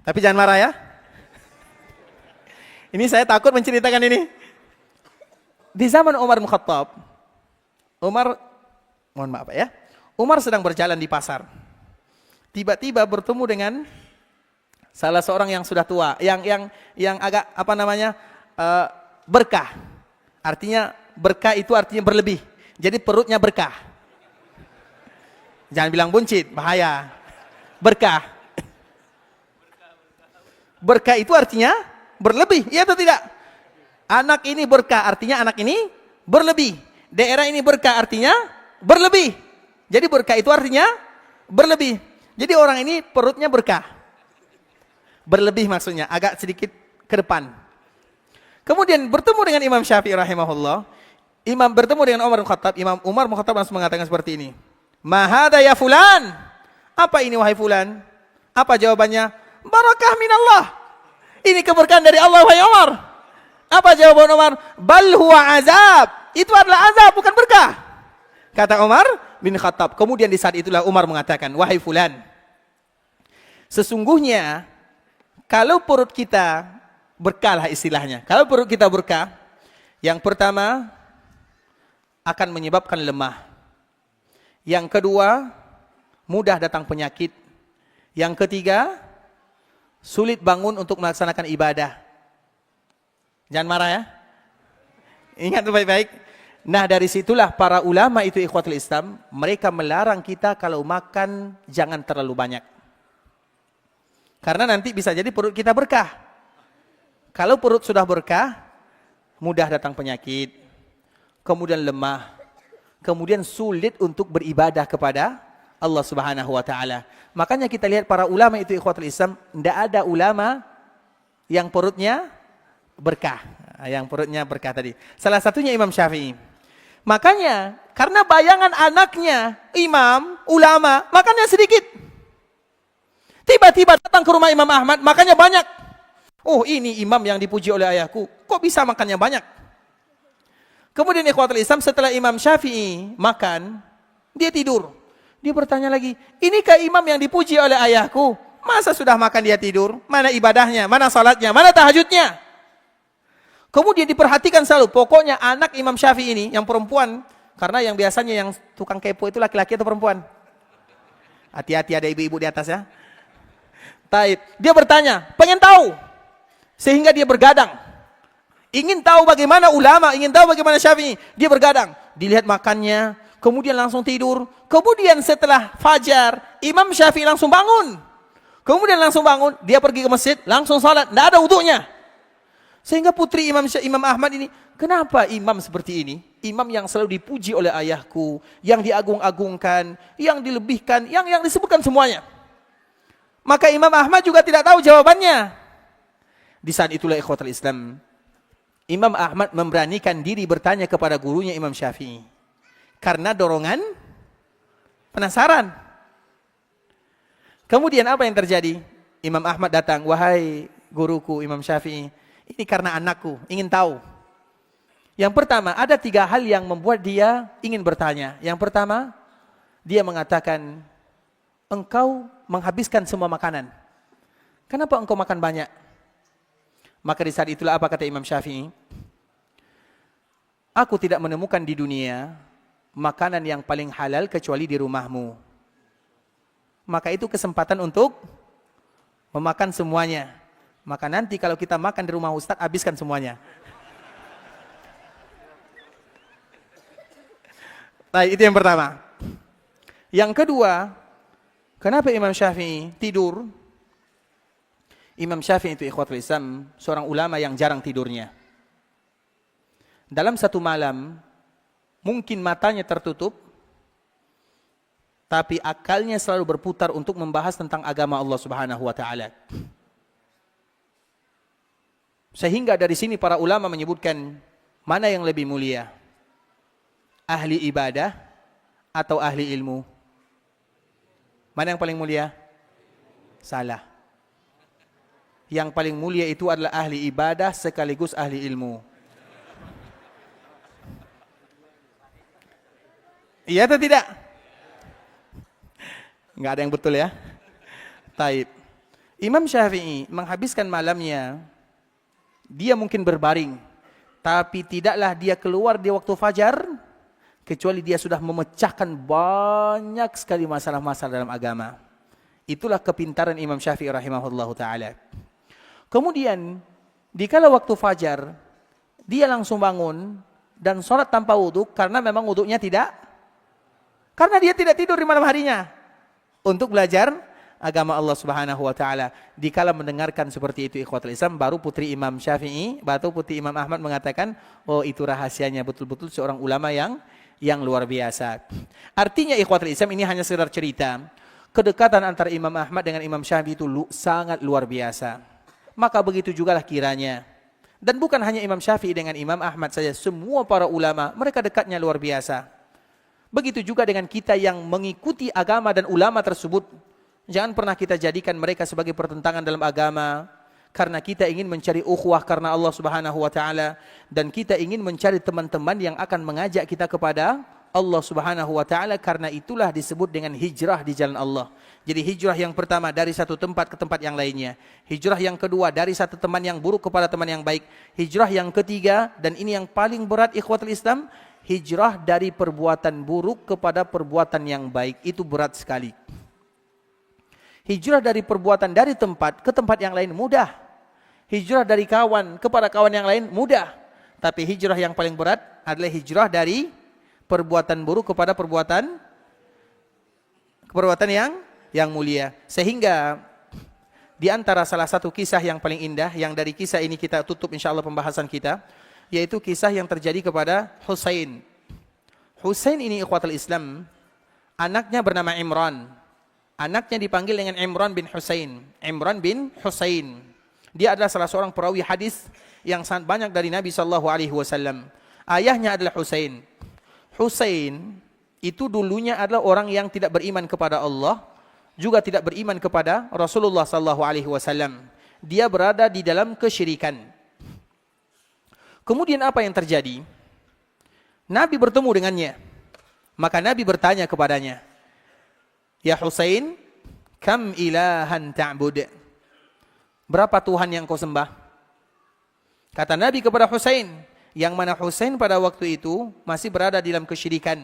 tapi jangan marah ya. Ini saya takut menceritakan ini. Di zaman Umar bin Khattab, mohon maaf ya. Umar sedang berjalan di pasar. Tiba-tiba bertemu dengan salah seorang yang sudah tua, yang agak berkah. Artinya berkah itu artinya berlebih. Jadi perutnya berkah. Jangan bilang buncit, bahaya. Berkah. Berkah itu artinya berlebih, iya atau tidak? Anak ini berkah artinya anak ini berlebih. Daerah ini berkah artinya berlebih. Jadi berkah itu artinya berlebih. Jadi orang ini perutnya berkah. Berlebih maksudnya, agak sedikit ke depan. Kemudian bertemu dengan Imam Syafi'i rahimahullah. Imam bertemu dengan Umar bin Khattab. Imam Umar bin Khattab langsung mengatakan seperti ini. Ma hadza ya fulan? Apa ini wahai fulan? Apa jawabannya? Barakah minallah. Ini keberkahan dari Allah wahai Umar. Apa jawaban Umar? Bal huwa azab. Itu adalah azab, bukan berkah. Kata Umar bin Khattab. Kemudian di saat itulah Umar mengatakan, wahai fulan, sesungguhnya kalau perut kita berkah lah istilahnya. Kalau perut kita berkah, yang pertama akan menyebabkan lemah. Yang kedua, mudah datang penyakit. Yang ketiga, sulit bangun untuk melaksanakan ibadah. Jangan marah ya. Ingat baik-baik. Nah dari situlah para ulama itu ikhwatul Islam, mereka melarang kita kalau makan jangan terlalu banyak. Karena nanti bisa jadi perut kita berkah. Kalau perut sudah berkah, mudah datang penyakit, kemudian lemah, kemudian sulit untuk beribadah kepada Allah Subhanahu wa taala. Makanya kita lihat para ulama itu ikhwatul Islam, tidak ada ulama yang perutnya berkah. Yang perutnya berkah tadi. Salah satunya Imam Syafi'i. Makanya karena bayangan anaknya imam, ulama, makannya sedikit. Tiba-tiba datang ke rumah Imam Ahmad, makannya banyak. Oh, ini imam yang dipuji oleh ayahku. Kok bisa makannya banyak? Kemudian ikhwatul Islam, setelah Imam Syafi'i makan, dia tidur. Dia bertanya lagi, inikah imam yang dipuji oleh ayahku? Masa sudah makan dia tidur? Mana ibadahnya? Mana salatnya? Mana tahajudnya? Kemudian diperhatikan selalu, pokoknya anak Imam Syafi'i ini, yang perempuan, karena yang biasanya yang tukang kepo itu laki-laki atau perempuan? Hati-hati ada ibu-ibu di atas ya. Taib. Dia bertanya, pengen tahu. Sehingga dia bergadang. Ingin tahu bagaimana ulama, ingin tahu bagaimana Syafi'i. Dia bergadang. Dilihat makannya, kemudian langsung tidur. Kemudian setelah fajar, Imam Syafi'i langsung bangun. Kemudian langsung bangun, dia pergi ke masjid, langsung salat, tidak ada wudunya. Sehingga putri Imam Ahmad ini, kenapa imam seperti ini? Imam yang selalu dipuji oleh ayahku, yang diagung-agungkan, yang dilebihkan, yang disebutkan semuanya. Maka Imam Ahmad juga tidak tahu jawabannya. Di saat itulah ikhwatul Islam, Imam Ahmad memberanikan diri bertanya kepada gurunya Imam Syafi'i. Karena dorongan penasaran. Kemudian apa yang terjadi? Imam Ahmad datang, wahai guruku Imam Syafi'i, ini karena anakku, ingin tahu. Yang pertama, ada 3 hal yang membuat dia ingin bertanya. Yang pertama, dia mengatakan, engkau menghabiskan semua makanan. Kenapa engkau makan banyak? Maka di saat itulah apa kata Imam Syafi'i? Aku tidak menemukan di dunia makanan yang paling halal kecuali di rumahmu. Maka itu kesempatan untuk memakan semuanya. Maka nanti kalau kita makan di rumah Ustaz, habiskan semuanya. Nah, itu yang pertama. Yang kedua, kenapa Imam Syafi'i tidur? Imam Syafi'i itu ikhwatul Islam, seorang ulama yang jarang tidurnya. Dalam satu malam, mungkin matanya tertutup, tapi akalnya selalu berputar untuk membahas tentang agama Allah Subhanahu wa taala. Sehingga dari sini para ulama menyebutkan mana yang lebih mulia? Ahli ibadah atau ahli ilmu? Mana yang paling mulia? Salah. Yang paling mulia itu adalah ahli ibadah sekaligus ahli ilmu. Iya atau tidak? Enggak ada yang betul ya. Taib. Imam Syafi'i menghabiskan malamnya, dia mungkin berbaring, tapi tidaklah dia keluar di waktu fajar kecuali dia sudah memecahkan banyak sekali masalah-masalah dalam agama. Itulah kepintaran Imam Syafi'i rahimahullahu ta'ala. Kemudian, dikala waktu fajar, dia langsung bangun dan sholat tanpa wudhu karena memang wudhunya karena dia tidak tidur di malam harinya untuk belajar agama Allah Subhanahu wa taala. Dikala mendengarkan seperti itu ikhwatul Islam, baru putri Imam Syafi'i, baru putri Imam Ahmad mengatakan, oh itu rahasianya betul-betul seorang ulama yang luar biasa. Artinya ikhwatul Islam, ini hanya sekedar cerita. Kedekatan antara Imam Ahmad dengan Imam Syafi'i itu sangat luar biasa. Maka begitu jugalah kiranya. Dan bukan hanya Imam Syafi'i dengan Imam Ahmad saja, semua para ulama, mereka dekatnya luar biasa. Begitu juga dengan kita yang mengikuti agama dan ulama tersebut. Jangan pernah kita jadikan mereka sebagai pertentangan dalam agama, karena kita ingin mencari ukhuwah karena Allah Subhanahu wa taala, dan kita ingin mencari teman-teman yang akan mengajak kita kepada Allah Subhanahu wa taala. Karena itulah disebut dengan hijrah di jalan Allah. Jadi hijrah yang pertama dari satu tempat ke tempat yang lainnya. Hijrah yang kedua dari satu teman yang buruk kepada teman yang baik. Hijrah yang ketiga, dan ini yang paling berat ikhwatul Islam, hijrah dari perbuatan buruk kepada perbuatan yang baik. Itu berat sekali. Hijrah dari perbuatan dari tempat ke tempat yang lain mudah. Hijrah dari kawan kepada kawan yang lain mudah. Tapi hijrah yang paling berat adalah hijrah dari perbuatan buruk kepada perbuatan yang mulia. Sehingga di antara salah satu kisah yang paling indah, yang dari kisah ini kita tutup insyaallah pembahasan kita, yaitu kisah yang terjadi kepada Husain. Husain ini ikhwatul Islam, anaknya bernama Imran. Anaknya dipanggil dengan Imran bin Husain. Imran bin Husain. Dia adalah salah seorang perawi hadis yang sangat banyak dari Nabi SAW. Ayahnya adalah Husain. Husain itu dulunya adalah orang yang tidak beriman kepada Allah, juga tidak beriman kepada Rasulullah SAW. Dia berada di dalam kesyirikan. Kemudian apa yang terjadi? Nabi bertemu dengannya. Maka Nabi bertanya kepadanya, "Ya Husain, kam ilahan ta'bud?" Berapa Tuhan yang kau sembah? Kata Nabi kepada Husain, yang mana Husain pada waktu itu masih berada di dalam kesyirikan.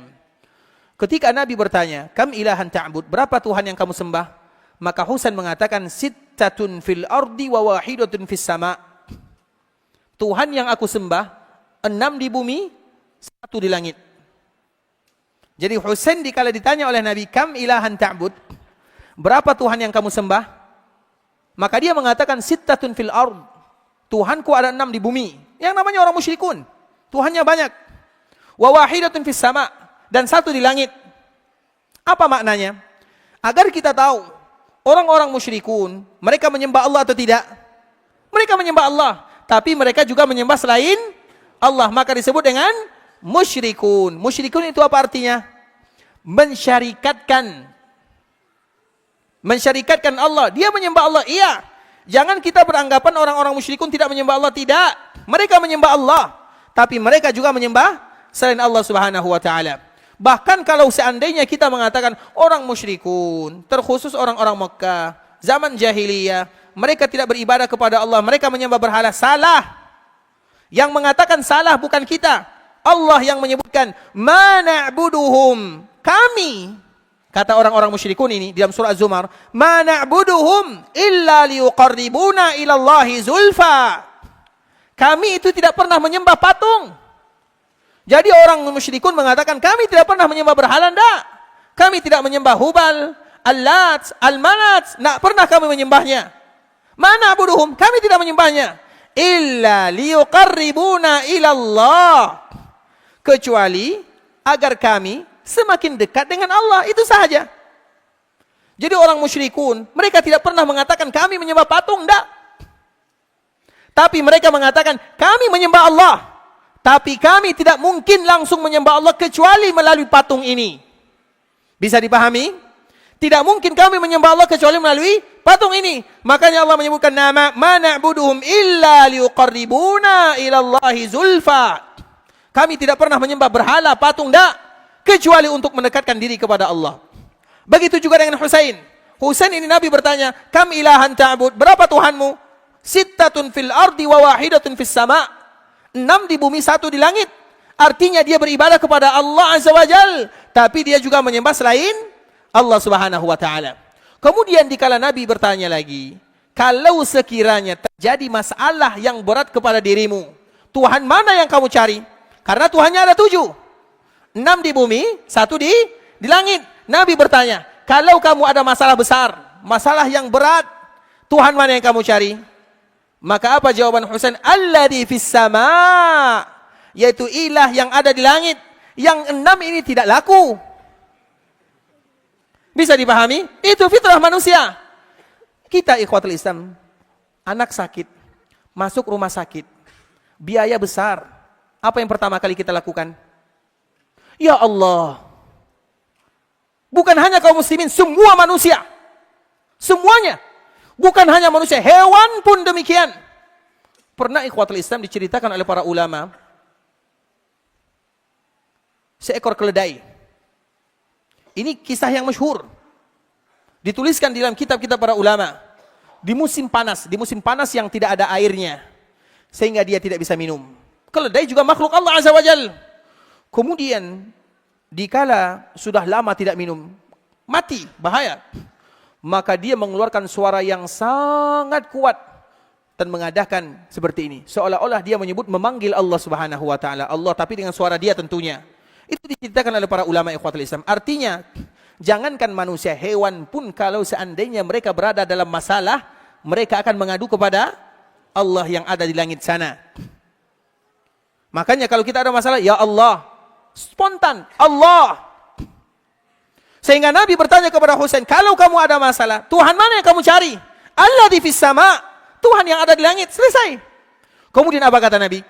Ketika Nabi bertanya, "Kam ilahan ta'bud?" Berapa Tuhan yang kamu sembah? Maka Husain mengatakan, "Sittatun fil ardi wa wahidatun fis sama." Tuhan yang aku sembah 6 di bumi, 1 di langit. Jadi Husain dikala ditanya oleh Nabi, "Kam ilahan ta'bud?" Berapa Tuhan yang kamu sembah? Maka dia mengatakan, "Sittatun fil ard." Tuhanku ada 6 di bumi. Yang namanya orang musyrikun. Tuhannya banyak. Wa wahidatun fis sama, dan 1 di langit. Apa maknanya? Agar kita tahu, orang-orang musyrikun, mereka menyembah Allah atau tidak? Mereka menyembah Allah, tapi mereka juga menyembah selain Allah. Maka disebut dengan musyrikun. Musyrikun itu apa artinya? Mensyarikatkan Allah. Dia menyembah Allah, iya. Jangan kita beranggapan orang-orang musyrikun tidak menyembah Allah. Tidak. Mereka menyembah Allah, tapi mereka juga menyembah selain Allah Subhanahu wa taala. Bahkan kalau seandainya kita mengatakan orang musyrikun, terkhusus orang-orang Mekah, zaman jahiliyah, mereka tidak beribadah kepada Allah, mereka menyembah berhala, salah. Yang mengatakan salah bukan kita. Allah yang menyebutkan, "Ma na'buduhum." Kami, kata orang-orang musyrikun ini di dalam surah Az-Zumar, "Ma na'buduhum illa liyuqarribuna ila Allahi zulfa." Kami itu tidak pernah menyembah patung. Jadi orang musyrikun mengatakan kami tidak pernah menyembah berhala, enggak. Kami tidak menyembah Hubal, Al-Lat, Al-Manat, enggak pernah kami menyembahnya. Mana abuduhum? Kami tidak menyembahnya. Illa liyuqarribuna ilallah. Kecuali agar kami semakin dekat dengan Allah, itu saja. Jadi orang musyrikun, mereka tidak pernah mengatakan kami menyembah patung, enggak. Tapi mereka mengatakan kami menyembah Allah. Tapi kami tidak mungkin langsung menyembah Allah kecuali melalui patung ini. Bisa dipahami? Tidak mungkin kami menyembah Allah kecuali melalui patung ini. Makanya Allah menyebutkan nama, "Ma na'buduhum illa liyuqarribuna ila Allahi zulfa." Kami tidak pernah menyembah berhala, patung, enggak, kecuali untuk mendekatkan diri kepada Allah. Begitu juga dengan Husain. Husain ini Nabi bertanya, "Kam ilahan ta'bud?" Berapa Tuhanmu? "Sittatun fil ardi wa wahidatun fis sama." 6 di bumi, 1 di langit. Artinya dia beribadah kepada Allah Azza wa Jal, tapi dia juga menyembah selain Allah Subhanahu wa taala. Kemudian dikala Nabi bertanya lagi, kalau sekiranya terjadi masalah yang berat kepada dirimu, Tuhan mana yang kamu cari? Karena Tuhannya ada 7. 6 di bumi, 1 di langit. Nabi bertanya, kalau kamu ada masalah besar, masalah yang berat, Tuhan mana yang kamu cari? Maka apa jawaban Husain? Alladzi fis sama', yaitu ilah yang ada di langit. Yang 6 ini tidak laku. Bisa dipahami? Itu fitrah manusia. Kita ikhwatul Islam, anak sakit, masuk rumah sakit, biaya besar. Apa yang pertama kali kita lakukan? Ya Allah. Bukan hanya kaum muslimin, semua manusia. Semuanya. Bukan hanya manusia, hewan pun demikian. Pernah ikhwatul Islam diceritakan oleh para ulama, seekor keledai. Ini kisah yang masyhur. Dituliskan di dalam kitab-kitab para ulama. Di musim panas yang tidak ada airnya, sehingga dia tidak bisa minum. Keledai juga makhluk Allah Azza wa Jal. Kemudian, dikala sudah lama tidak minum, mati, bahaya. Maka dia mengeluarkan suara yang sangat kuat dan mengadakan seperti ini. Seolah-olah dia memanggil Allah Subhanahu wa taala. Allah, tapi dengan suara dia tentunya. Itu diceritakan oleh para ulama ikhwatul Islam. Artinya, jangankan manusia, hewan pun kalau seandainya mereka berada dalam masalah, mereka akan mengadu kepada Allah yang ada di langit sana. Makanya kalau kita ada masalah, ya Allah, spontan, Allah. Sehingga Nabi bertanya kepada Husain, kalau kamu ada masalah, Tuhan mana yang kamu cari? Alladzi fis sama', Tuhan yang ada di langit. Selesai. Kemudian apa kata Nabi?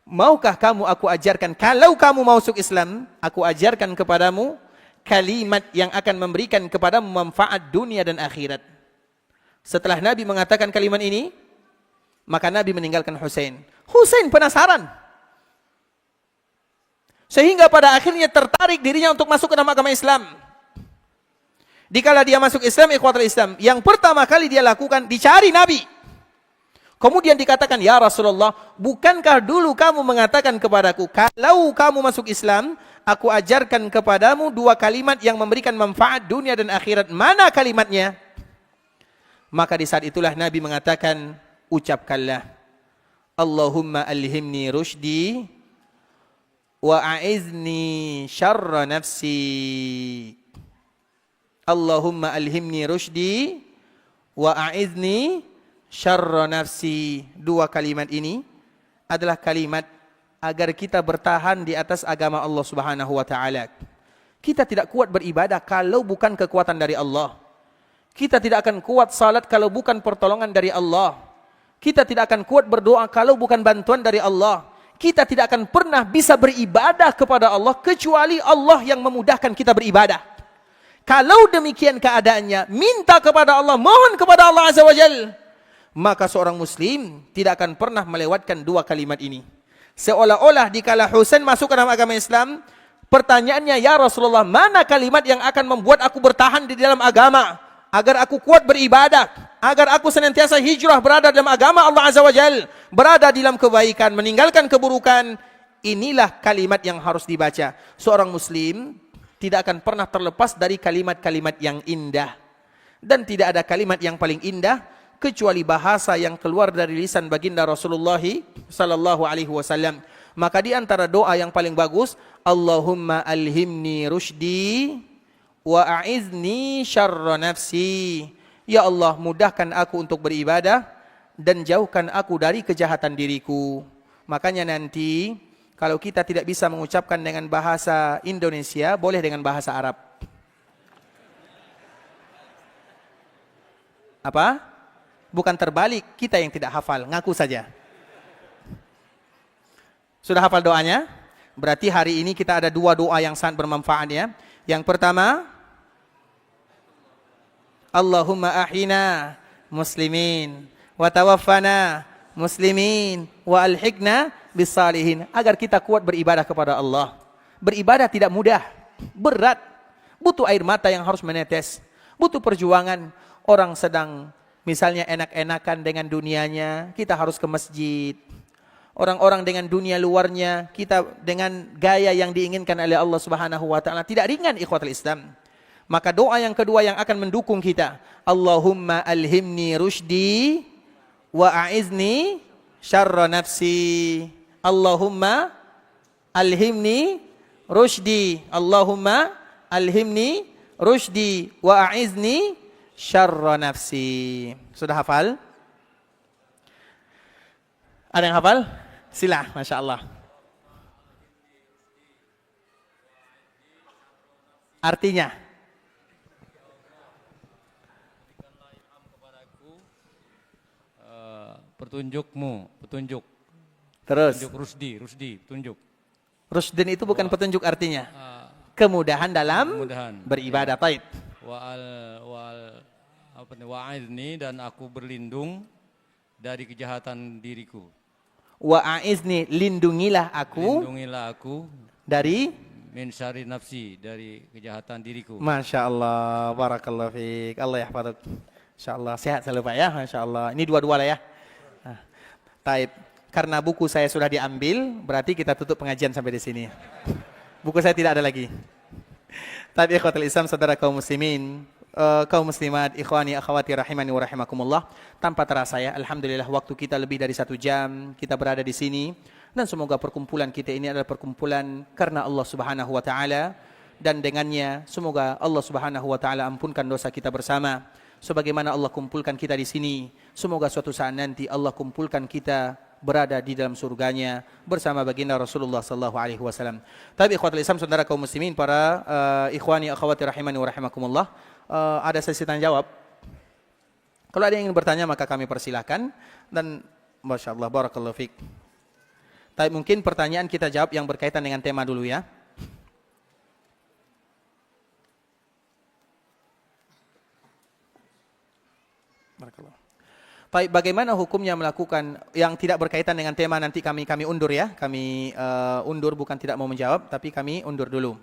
Maukah kamu aku ajarkan, kalau kamu mau masuk Islam, aku ajarkan kepadamu kalimat yang akan memberikan kepadamu manfaat dunia dan akhirat. Setelah Nabi mengatakan kalimat ini, maka Nabi meninggalkan Husain. Husain penasaran. Sehingga pada akhirnya tertarik dirinya untuk masuk ke dalam agama Islam. Dikala dia masuk Islam, ikhwatul Islam, yang pertama kali dia lakukan, dicari Nabi. Kemudian dikatakan, ya Rasulullah, bukankah dulu kamu mengatakan kepadaku, kalau kamu masuk Islam, aku ajarkan kepadamu 2 kalimat yang memberikan manfaat dunia dan akhirat. Mana kalimatnya? Maka di saat itulah Nabi mengatakan, ucapkanlah, Allahumma alhimni rushdi wa a'izni syarra nafsi. Allahumma alhimni rushdi wa a'izni syarra nafsi. 2 kalimat ini adalah kalimat agar kita bertahan di atas agama Allah Subhanahu wa taala. Kita tidak kuat beribadah kalau bukan kekuatan dari Allah. Kita tidak akan kuat salat kalau bukan pertolongan dari Allah. Kita tidak akan kuat berdoa kalau bukan bantuan dari Allah. Kita tidak akan pernah bisa beribadah kepada Allah kecuali Allah yang memudahkan kita beribadah. Kalau demikian keadaannya, minta kepada Allah, mohon kepada Allah Azza wa Jal, maka seorang muslim tidak akan pernah melewatkan 2 kalimat ini. Seolah-olah dikala Husain masuk ke dalam agama Islam, pertanyaannya, ya Rasulullah, mana kalimat yang akan membuat aku bertahan di dalam agama, agar aku kuat beribadah, agar aku senantiasa hijrah berada dalam agama Allah Azza wa Jal, berada dalam kebaikan, meninggalkan keburukan. Inilah kalimat yang harus dibaca. Seorang muslim tidak akan pernah terlepas dari kalimat-kalimat yang indah. Dan tidak ada kalimat yang paling indah kecuali bahasa yang keluar dari lisan baginda Rasulullah sallallahu alaihi wasallam. Maka di antara doa yang paling bagus, Allahumma alhimni rushdi wa a'izni syarra nafsi. Ya Allah, mudahkan aku untuk beribadah dan jauhkan aku dari kejahatan diriku. Makanya nanti kalau kita tidak bisa mengucapkan dengan bahasa Indonesia, boleh dengan bahasa Arab. Apa? Bukan terbalik, kita yang tidak hafal, ngaku saja. Sudah hafal doanya? Berarti hari ini kita ada 2 doa yang sangat bermanfaat ya. Yang pertama, Allahumma ahina muslimin wa tawaffana muslimin wa alhiqna bisalihin. Agar kita kuat beribadah kepada Allah. Beribadah tidak mudah, berat. Butuh air mata yang harus menetes. Butuh perjuangan. Orang sedang misalnya enak-enakan dengan dunianya, kita harus ke masjid. orang-orang dengan dunia luarnya, kita dengan gaya yang diinginkan oleh Allah Subhanahu wa taala. Tidak ringan ikhwatul Islam. Maka doa yang kedua yang akan mendukung kita, Allahumma alhimni rusydi wa a'izni syarra nafsi. Allahumma alhimni rusydi. Allahumma alhimni rusydi wa a'izni syarra nafsi. Sudah hafal? Ada yang hafal? Sila, Masya Allah. Artinya? Petunjukmu, petunjuk. Terus? Petunjuk rusdi, petunjuk. Rusdin itu bukan petunjuk artinya. Kemudahan dalam Kemudahan. beribadah. Taib. Wa'idni dan aku berlindung dari kejahatan diriku. Wa'aizni, lindungilah aku Lindungilah aku dari min syarri nafsi, dari kejahatan diriku. Masya Allah, barakallahu fiik. Allah yahfaduk. Masya Allah, sehat selalu Pak ya. Masya Allah. Ini dua-dua lah ya. Nah, taib. Karena buku saya sudah diambil, berarti kita tutup pengajian sampai di sini. Buku saya tidak ada lagi. Tapi ikhwatul Islam, saudara kaum muslimin, kaum muslimat, ikhwani, akhwati rahimani wa rahimakumullah. Tanpa terasa ya, alhamdulillah waktu kita lebih dari 1 jam kita berada di sini, dan semoga perkumpulan kita ini adalah perkumpulan karena Allah Subhanahu wa taala, dan dengannya semoga Allah Subhanahu wa taala ampunkan dosa kita bersama. Sebagaimana Allah kumpulkan kita di sini, semoga suatu saat nanti Allah kumpulkan kita berada di dalam surganya bersama baginda Rasulullah sallallahu alaihi wasallam. Tapi ikhwatul Islam, saudara kaum muslimin, para ikhwani akhwati rahimani wa rahimakumullah, ada sesi tanya jawab. Kalau ada yang ingin bertanya maka kami persilahkan, dan masyaallah barakallahu fik. Tapi mungkin pertanyaan kita jawab yang berkaitan dengan tema dulu ya. Barakallahu. Baik, bagaimana hukumnya melakukan yang tidak berkaitan dengan tema, nanti kami undur ya. Kami undur, bukan tidak mau menjawab, tapi kami undur dulu.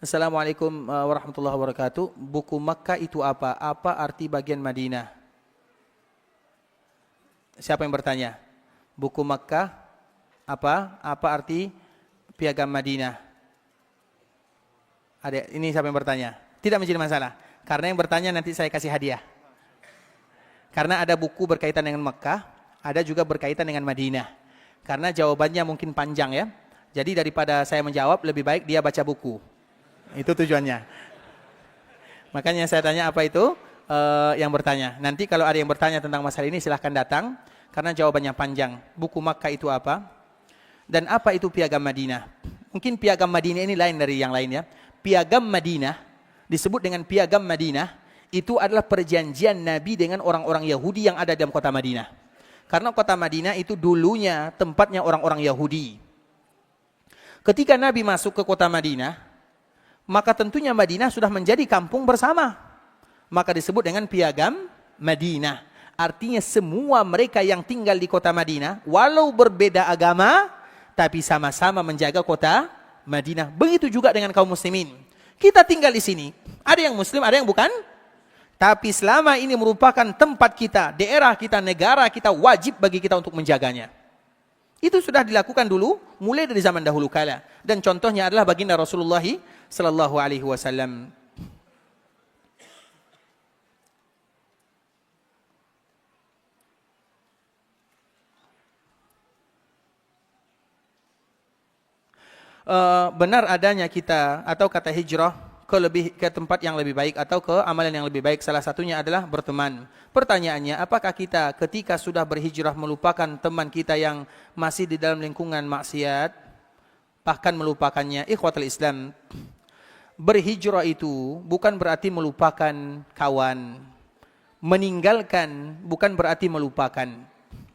Assalamualaikum warahmatullahi wabarakatuh. Buku Makkah itu apa? Apa arti bagian Madinah? Siapa yang bertanya? Buku Makkah apa? Apa arti piagam Madinah? Ada, ini siapa yang bertanya? Tidak menjadi masalah, karena yang bertanya nanti saya kasih hadiah. Karena ada buku berkaitan dengan Mekah, ada juga berkaitan dengan Madinah. Karena jawabannya mungkin panjang ya. Jadi daripada saya menjawab, lebih baik dia baca buku. Itu tujuannya. Makanya saya tanya apa itu yang bertanya. Nanti kalau ada yang bertanya tentang masalah ini silahkan datang. Karena jawabannya panjang. Buku Makkah itu apa? Dan apa itu piagam Madinah? Mungkin piagam Madinah ini lain dari yang lain ya. Piagam Madinah disebut dengan piagam Madinah. Itu adalah perjanjian Nabi dengan orang-orang Yahudi yang ada dalam kota Madinah. Karena kota Madinah itu dulunya tempatnya orang-orang Yahudi. Ketika Nabi masuk ke kota Madinah, maka tentunya Madinah sudah menjadi kampung bersama. Maka disebut dengan piagam Madinah. Artinya semua mereka yang tinggal di kota Madinah, walau berbeda agama, tapi sama-sama menjaga kota Madinah. Begitu juga dengan kaum muslimin. Kita tinggal di sini. Ada yang muslim, ada yang bukan. Tapi selama ini merupakan tempat kita, daerah kita, negara kita, wajib bagi kita untuk menjaganya. Itu sudah dilakukan dulu, mulai dari zaman dahulu kala. Dan contohnya adalah baginda Rasulullah sallallahu alaihi wasallam. Benar adanya kita atau kata hijrah ke tempat yang lebih baik atau ke amalan yang lebih baik, salah satunya adalah berteman. Pertanyaannya, apakah kita ketika sudah berhijrah melupakan teman kita yang masih di dalam lingkungan maksiat, bahkan melupakannya? Ikhwatul Islam, berhijrah itu bukan berarti melupakan kawan. Meninggalkan bukan berarti melupakan.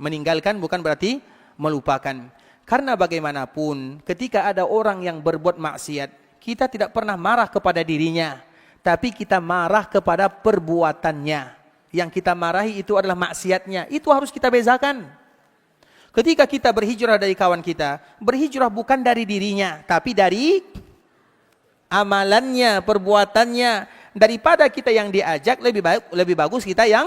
Meninggalkan bukan berarti melupakan. Karena bagaimanapun ketika ada orang yang berbuat maksiat, kita tidak pernah marah kepada dirinya, tapi kita marah kepada perbuatannya. Yang kita marahi itu adalah maksiatnya. Itu harus kita bezakan. Ketika kita berhijrah dari kawan kita, berhijrah bukan dari dirinya, tapi dari amalannya, perbuatannya. Daripada kita yang diajak, lebih bagus kita yang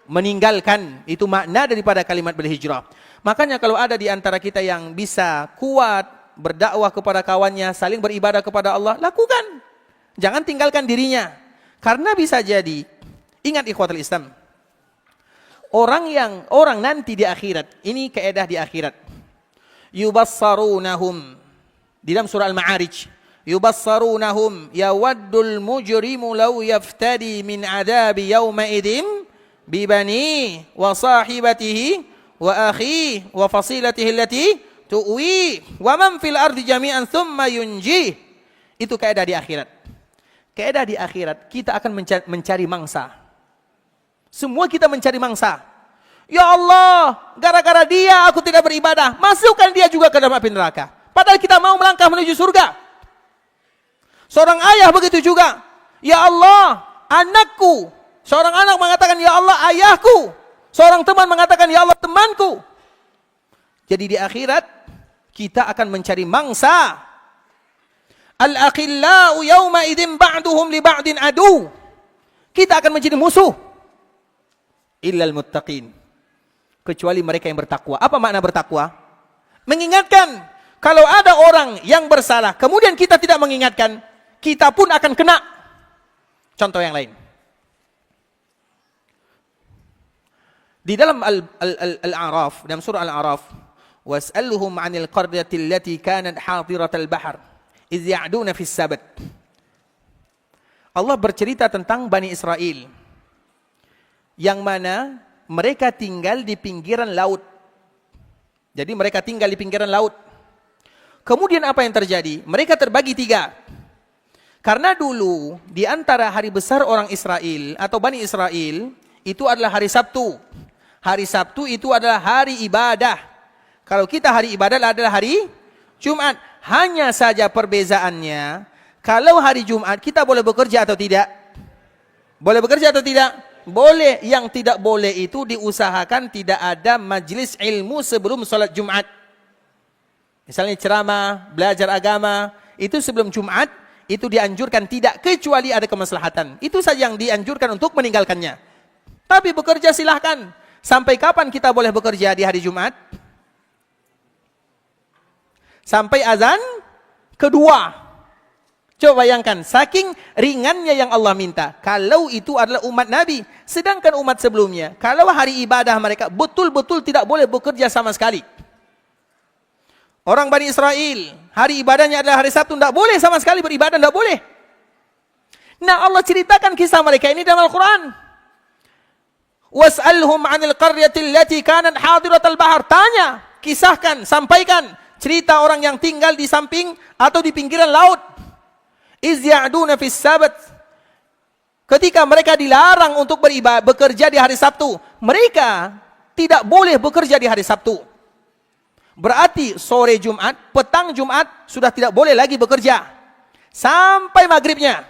meninggalkan. Itu makna daripada kalimat berhijrah. Makanya kalau ada di antara kita yang bisa kuat berdakwah kepada kawannya, saling beribadah kepada Allah, lakukan. Jangan tinggalkan dirinya. Karena bisa jadi, ingat ikhwatul Islam, orang nanti di akhirat, ini kaedah di akhirat. Yubassarunahum, di dalam surah Al-Ma'arij, yubassarunahum yawaddul mujrimu law yaftadi min adabi yawma idim bibani wa sahibatihi wa akhi wa fasilatihi allati tu'wi wa man fil ardi jami'an thumma yunjih. Itu kaidah di akhirat. Kaidah di akhirat, kita akan mencari mangsa. Semua kita mencari mangsa. Ya Allah, gara-gara dia aku tidak beribadah, masukkan dia juga ke dalam api neraka. Padahal kita mau melangkah menuju surga. Seorang ayah begitu juga. Ya Allah, anakku. Seorang anak mengatakan, ya Allah, ayahku. Seorang teman mengatakan, ya Allah, temanku. Jadi di akhirat, kita akan mencari mangsa. Al-akhillau yawma idin ba'duhum li ba'din adu. Kita akan menjadi musuh. Illal muttaqin. Kecuali mereka yang bertakwa. Apa makna bertakwa? Mengingatkan. Kalau ada orang yang bersalah, kemudian kita tidak mengingatkan, kita pun akan kena. Contoh yang lain. Di dalam Al-A'raf, dalam surah Al-A'raf, was'alhum 'anil qaryati allati kanat hadiratal bahr idh ya'duna fis sabt. Allah bercerita tentang Bani Israel yang mana mereka tinggal di pinggiran laut. Jadi mereka tinggal di pinggiran laut. Kemudian apa yang terjadi? Mereka terbagi 3. Karena dulu di antara hari besar orang Israel atau Bani Israel itu adalah hari Sabtu. Hari Sabtu itu adalah hari ibadah. Kalau kita hari ibadah adalah hari Jumat. Hanya saja perbezaannya, kalau hari Jumat kita boleh bekerja atau tidak? Boleh bekerja atau tidak? Boleh. Yang tidak boleh itu diusahakan tidak ada majlis ilmu sebelum sholat Jumat. Misalnya ceramah, belajar agama, itu sebelum Jumat, itu dianjurkan tidak, kecuali ada kemaslahatan. Itu saja yang dianjurkan untuk meninggalkannya. Tapi bekerja silahkan. Sampai kapan kita boleh bekerja di hari Jumat? Sampai azan kedua. Coba bayangkan, saking ringannya yang Allah minta. Kalau itu adalah umat Nabi. Sedangkan umat sebelumnya, kalau hari ibadah mereka betul-betul tidak boleh bekerja sama sekali. Orang Bani Israel, hari ibadahnya adalah hari Sabtu, tidak boleh sama sekali beribadah, tidak boleh. Nah, Allah ceritakan kisah mereka ini dalam Al-Quran. Was'alhum 'anil qaryati allati kanat hadiratal bahr. Tanya, kisahkan, sampaikan cerita orang yang tinggal di samping atau di pinggiran laut. Iz ya'duna fis sabt. Ketika mereka dilarang untuk bekerja di hari Sabtu, mereka tidak boleh bekerja di hari Sabtu. Berarti sore Jumat, petang Jumat sudah tidak boleh lagi bekerja. Sampai maghribnya.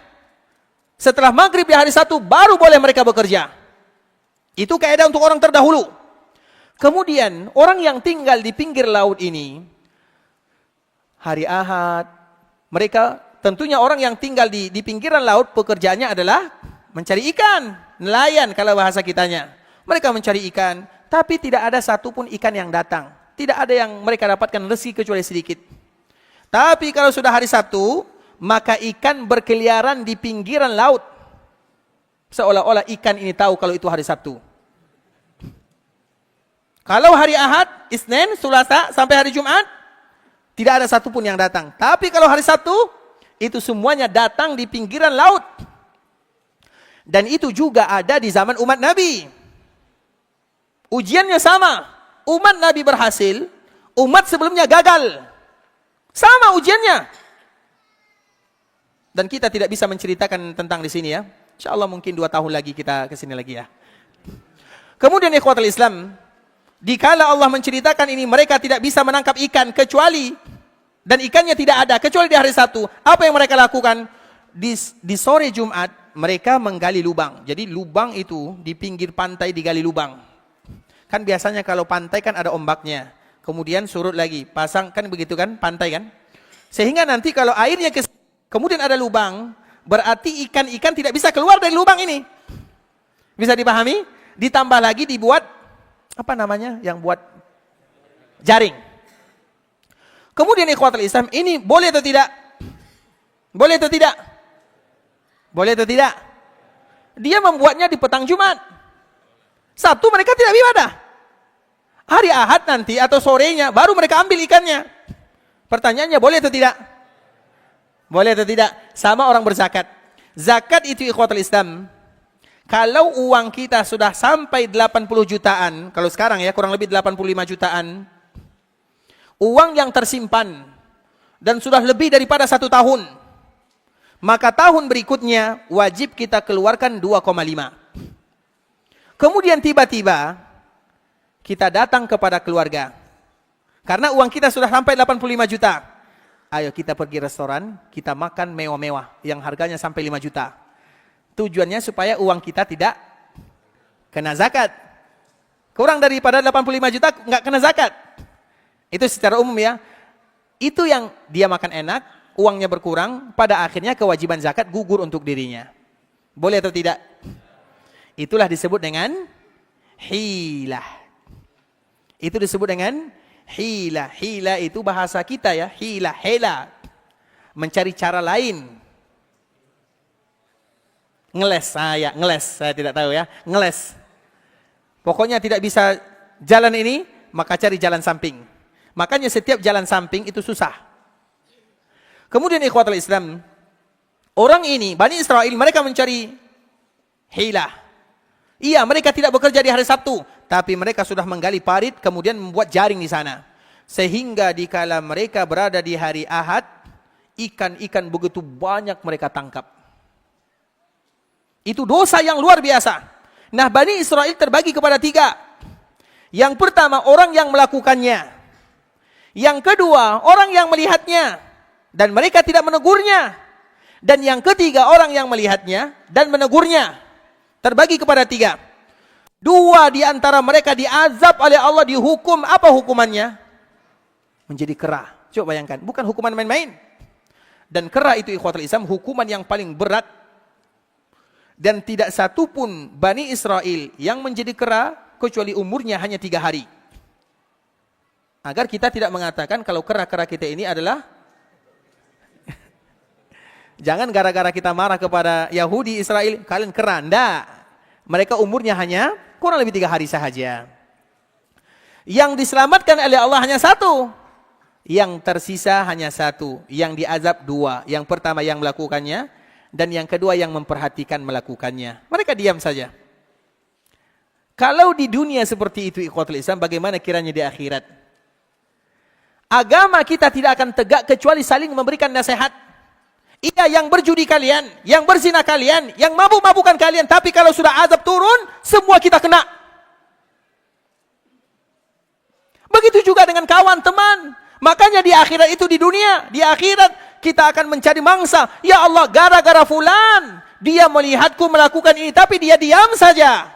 Setelah maghrib di hari Sabtu baru boleh mereka bekerja. Itu kaidah untuk orang terdahulu. Kemudian orang yang tinggal di pinggir laut ini, hari Ahad, mereka tentunya orang yang tinggal di pinggiran laut pekerjaannya adalah mencari ikan, nelayan kalau bahasa kitanya. Mereka mencari ikan, tapi tidak ada satupun ikan yang datang. Tidak ada yang mereka dapatkan rezeki kecuali sedikit. Tapi kalau sudah hari Sabtu, maka ikan berkeliaran di pinggiran laut. Seolah-olah ikan ini tahu kalau itu hari Sabtu. Kalau hari Ahad, Isnin, Selasa, sampai hari Jumat, tidak ada satupun yang datang. Tapi kalau hari Sabtu, itu semuanya datang di pinggiran laut. Dan itu juga ada di zaman umat Nabi. Ujiannya sama. Umat Nabi berhasil, umat sebelumnya gagal. Sama ujiannya. Dan kita tidak bisa menceritakan tentang di sini ya. InsyaAllah mungkin 2 tahun lagi kita ke sini lagi ya. Kemudian ikhwatul Islam, dikala Allah menceritakan ini mereka tidak bisa menangkap ikan kecuali, dan ikannya tidak ada kecuali di hari Sabtu. Apa yang mereka lakukan? Di sore Jumat mereka menggali lubang. Jadi lubang itu di pinggir pantai digali lubang. Kan biasanya kalau pantai kan ada ombaknya. Kemudian surut lagi, pasang, kan begitu kan, pantai kan. Sehingga nanti kalau airnya kemudian ada lubang, berarti ikan-ikan tidak bisa keluar dari lubang ini. Bisa dipahami? ditambah lagi dibuat apa namanya yang buat jaring. Kemudian ikhwatul Islam, ini boleh atau tidak? Boleh atau tidak? Boleh atau tidak? Dia membuatnya di petang Jumat. Sabtu mereka tidak beribadah. Hari Ahad nanti atau sorenya baru mereka ambil ikannya. Pertanyaannya boleh atau tidak? Boleh atau tidak? Sama orang berzakat. Zakat itu ikhwatul Islam. Kalau uang kita sudah sampai 80 jutaan, kalau sekarang ya kurang lebih 85 jutaan, uang yang tersimpan dan sudah lebih daripada 1 tahun, maka tahun berikutnya wajib kita keluarkan 2,5. Kemudian tiba-tiba kita datang kepada keluarga. Karena uang kita sudah sampai 85 juta. Ayo kita pergi restoran, kita makan mewah-mewah yang harganya sampai 5 juta. Tujuannya supaya uang kita tidak kena zakat. Kurang daripada 85 juta nggak kena zakat. Itu secara umum ya. Itu yang dia makan enak, uangnya berkurang, pada akhirnya kewajiban zakat gugur untuk dirinya. Boleh atau tidak? Itulah disebut dengan hilah. Itu disebut dengan hilah. Hilah itu bahasa kita ya, hilah, hela. Mencari cara lain. Ngeles, saya tidak tahu ya, ngeles. Pokoknya tidak bisa jalan ini, maka cari jalan samping. Makanya setiap jalan samping itu susah. Kemudian ikhwatul Islam, orang ini, Bani Israel, mereka mencari hilah. Iya, mereka tidak bekerja di hari Sabtu, tapi mereka sudah menggali parit, kemudian membuat jaring di sana. Sehingga dikala mereka berada di hari Ahad, ikan-ikan begitu banyak mereka tangkap. Itu dosa yang luar biasa. Nah, Bani Israel terbagi kepada 3. Yang pertama, orang yang melakukannya. Yang kedua, orang yang melihatnya. Dan mereka tidak menegurnya. Dan yang ketiga, orang yang melihatnya dan menegurnya. Terbagi kepada 3. 2 di antara mereka diazab oleh Allah, dihukum. Apa hukumannya? Menjadi kera. Coba bayangkan, bukan hukuman main-main. Dan kera itu ikhwatul Islam, hukuman yang paling berat. Dan tidak satu pun Bani Israel yang menjadi kera kecuali umurnya hanya 3 hari. Agar kita tidak mengatakan kalau kera-kera kita ini adalah jangan gara-gara kita marah kepada Yahudi Israel, kalian kera. Nggak. Mereka umurnya hanya kurang lebih 3 hari sahaja. Yang diselamatkan oleh Allah hanya 1. Yang tersisa hanya 1. Yang diazab 2. Yang pertama yang melakukannya. Dan yang kedua yang memperhatikan melakukannya. Mereka diam saja. Kalau di dunia seperti itu ikhwatul Islam, bagaimana kiranya di akhirat? Agama kita tidak akan tegak kecuali saling memberikan nasihat. Iya, yang berjudi kalian, yang berzina kalian, yang mabuk-mabukan kalian, tapi kalau sudah azab turun, semua kita kena. Begitu juga dengan kawan, teman. Makanya di akhirat itu di dunia, di akhirat kita akan mencari mangsa. Ya Allah, gara-gara fulan, dia melihatku melakukan ini, tapi dia diam saja.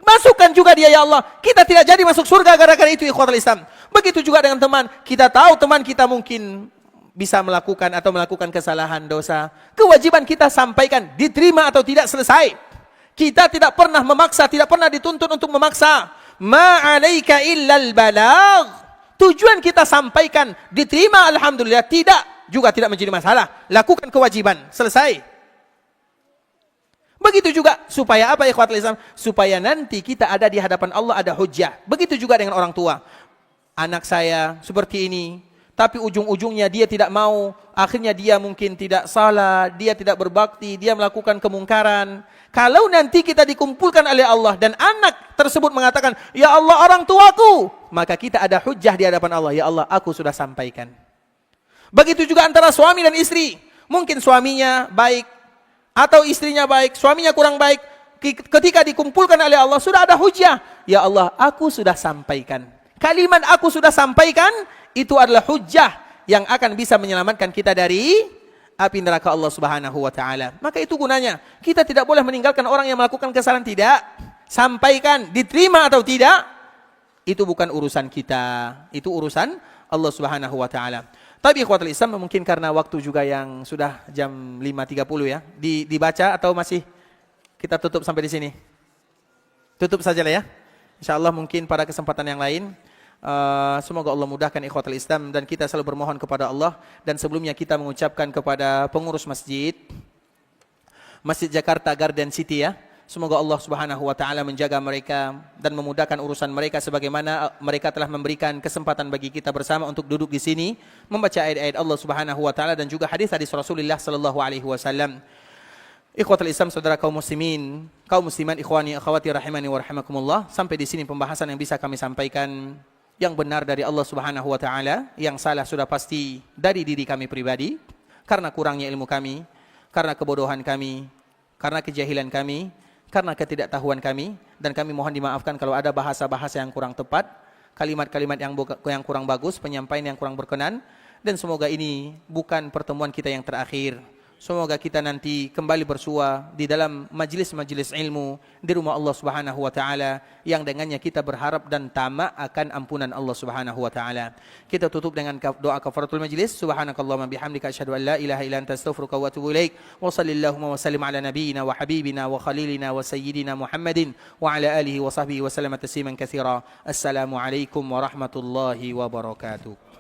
Masukkan juga dia ya Allah. Kita tidak jadi masuk surga gara-gara itu ikhwatul Islam. Begitu juga dengan teman. Kita tahu teman kita mungkin bisa melakukan atau melakukan kesalahan dosa. Kewajiban kita sampaikan, diterima atau tidak selesai. Kita tidak pernah memaksa, tidak pernah dituntut untuk memaksa. Ma'alaika illal balagh. Tujuan kita sampaikan, diterima alhamdulillah, tidak juga tidak menjadi masalah. Lakukan kewajiban, selesai. Begitu juga supaya apa ikhwatul Islam? Supaya nanti kita ada di hadapan Allah ada hujjah. Begitu juga dengan orang tua. Anak saya seperti ini, tapi ujung-ujungnya dia tidak mau, akhirnya dia mungkin tidak salah, dia tidak berbakti, dia melakukan kemungkaran. Kalau nanti kita dikumpulkan oleh Allah dan anak tersebut mengatakan, ya Allah orang tuaku, maka kita ada hujjah di hadapan Allah. Ya Allah, aku sudah sampaikan. Begitu juga antara suami dan istri. Mungkin suaminya baik atau istrinya baik, suaminya kurang baik. Ketika dikumpulkan oleh Allah, sudah ada hujjah. Ya Allah, aku sudah sampaikan. Kalimat aku sudah sampaikan, itu adalah hujjah yang akan bisa menyelamatkan kita dari api neraka Allah Subhanahu wa taala. Maka itu gunanya. Kita tidak boleh meninggalkan orang yang melakukan kesalahan, tidak. Sampaikan, diterima atau tidak, itu bukan urusan kita. Itu urusan Allah Subhanahu wa taala. Tapi ikhwatul Islam, mungkin karena waktu juga yang sudah jam 5.30 ya. Dibaca atau masih kita tutup sampai di sini? Tutup saja lah ya. InsyaAllah mungkin pada kesempatan yang lain. Semoga Allah mudahkan ikhwatul Islam dan kita selalu bermohon kepada Allah. Dan sebelumnya kita mengucapkan kepada pengurus Masjid Jakarta Garden City ya. Semoga Allah Subhanahu wa taala menjaga mereka dan memudahkan urusan mereka sebagaimana mereka telah memberikan kesempatan bagi kita bersama untuk duduk di sini membaca ayat-ayat Allah Subhanahu wa taala dan juga hadis-hadis Rasulullah sallallahu alaihi wasallam. Ikhwatul Islam, saudara kaum muslimin, kaum muslimat, ikhwani akhwati rahimani wa rahimakumullah. Sampai di sini pembahasan yang bisa kami sampaikan. Yang benar dari Allah Subhanahu wa taala, yang salah sudah pasti dari diri kami pribadi karena kurangnya ilmu kami, karena kebodohan kami, karena kejahilan kami, karena ketidaktahuan kami, dan kami mohon dimaafkan kalau ada bahasa-bahasa yang kurang tepat, kalimat-kalimat yang kurang bagus, penyampaian yang kurang berkenan, dan semoga ini bukan pertemuan kita yang terakhir. Semoga kita nanti kembali bersua di dalam majlis-majlis ilmu di rumah Allah Subhanahu wa taala yang dengannya kita berharap dan tamak akan ampunan Allah Subhanahu wa taala. Kita tutup dengan doa kafaratul majlis. Subhanakallahumma bihamdika asyhadu an la ilaha illa anta astaghfiruka wa atubu ilaik. Wa sallallahu wa sallim ala nabiyyina wa habibina wa khalilina wa sayyidina Muhammadin wa ala alihi wa sahbihi wa sallama tasliman katsira. Assalamu alaikum warahmatullahi wabarakatuh.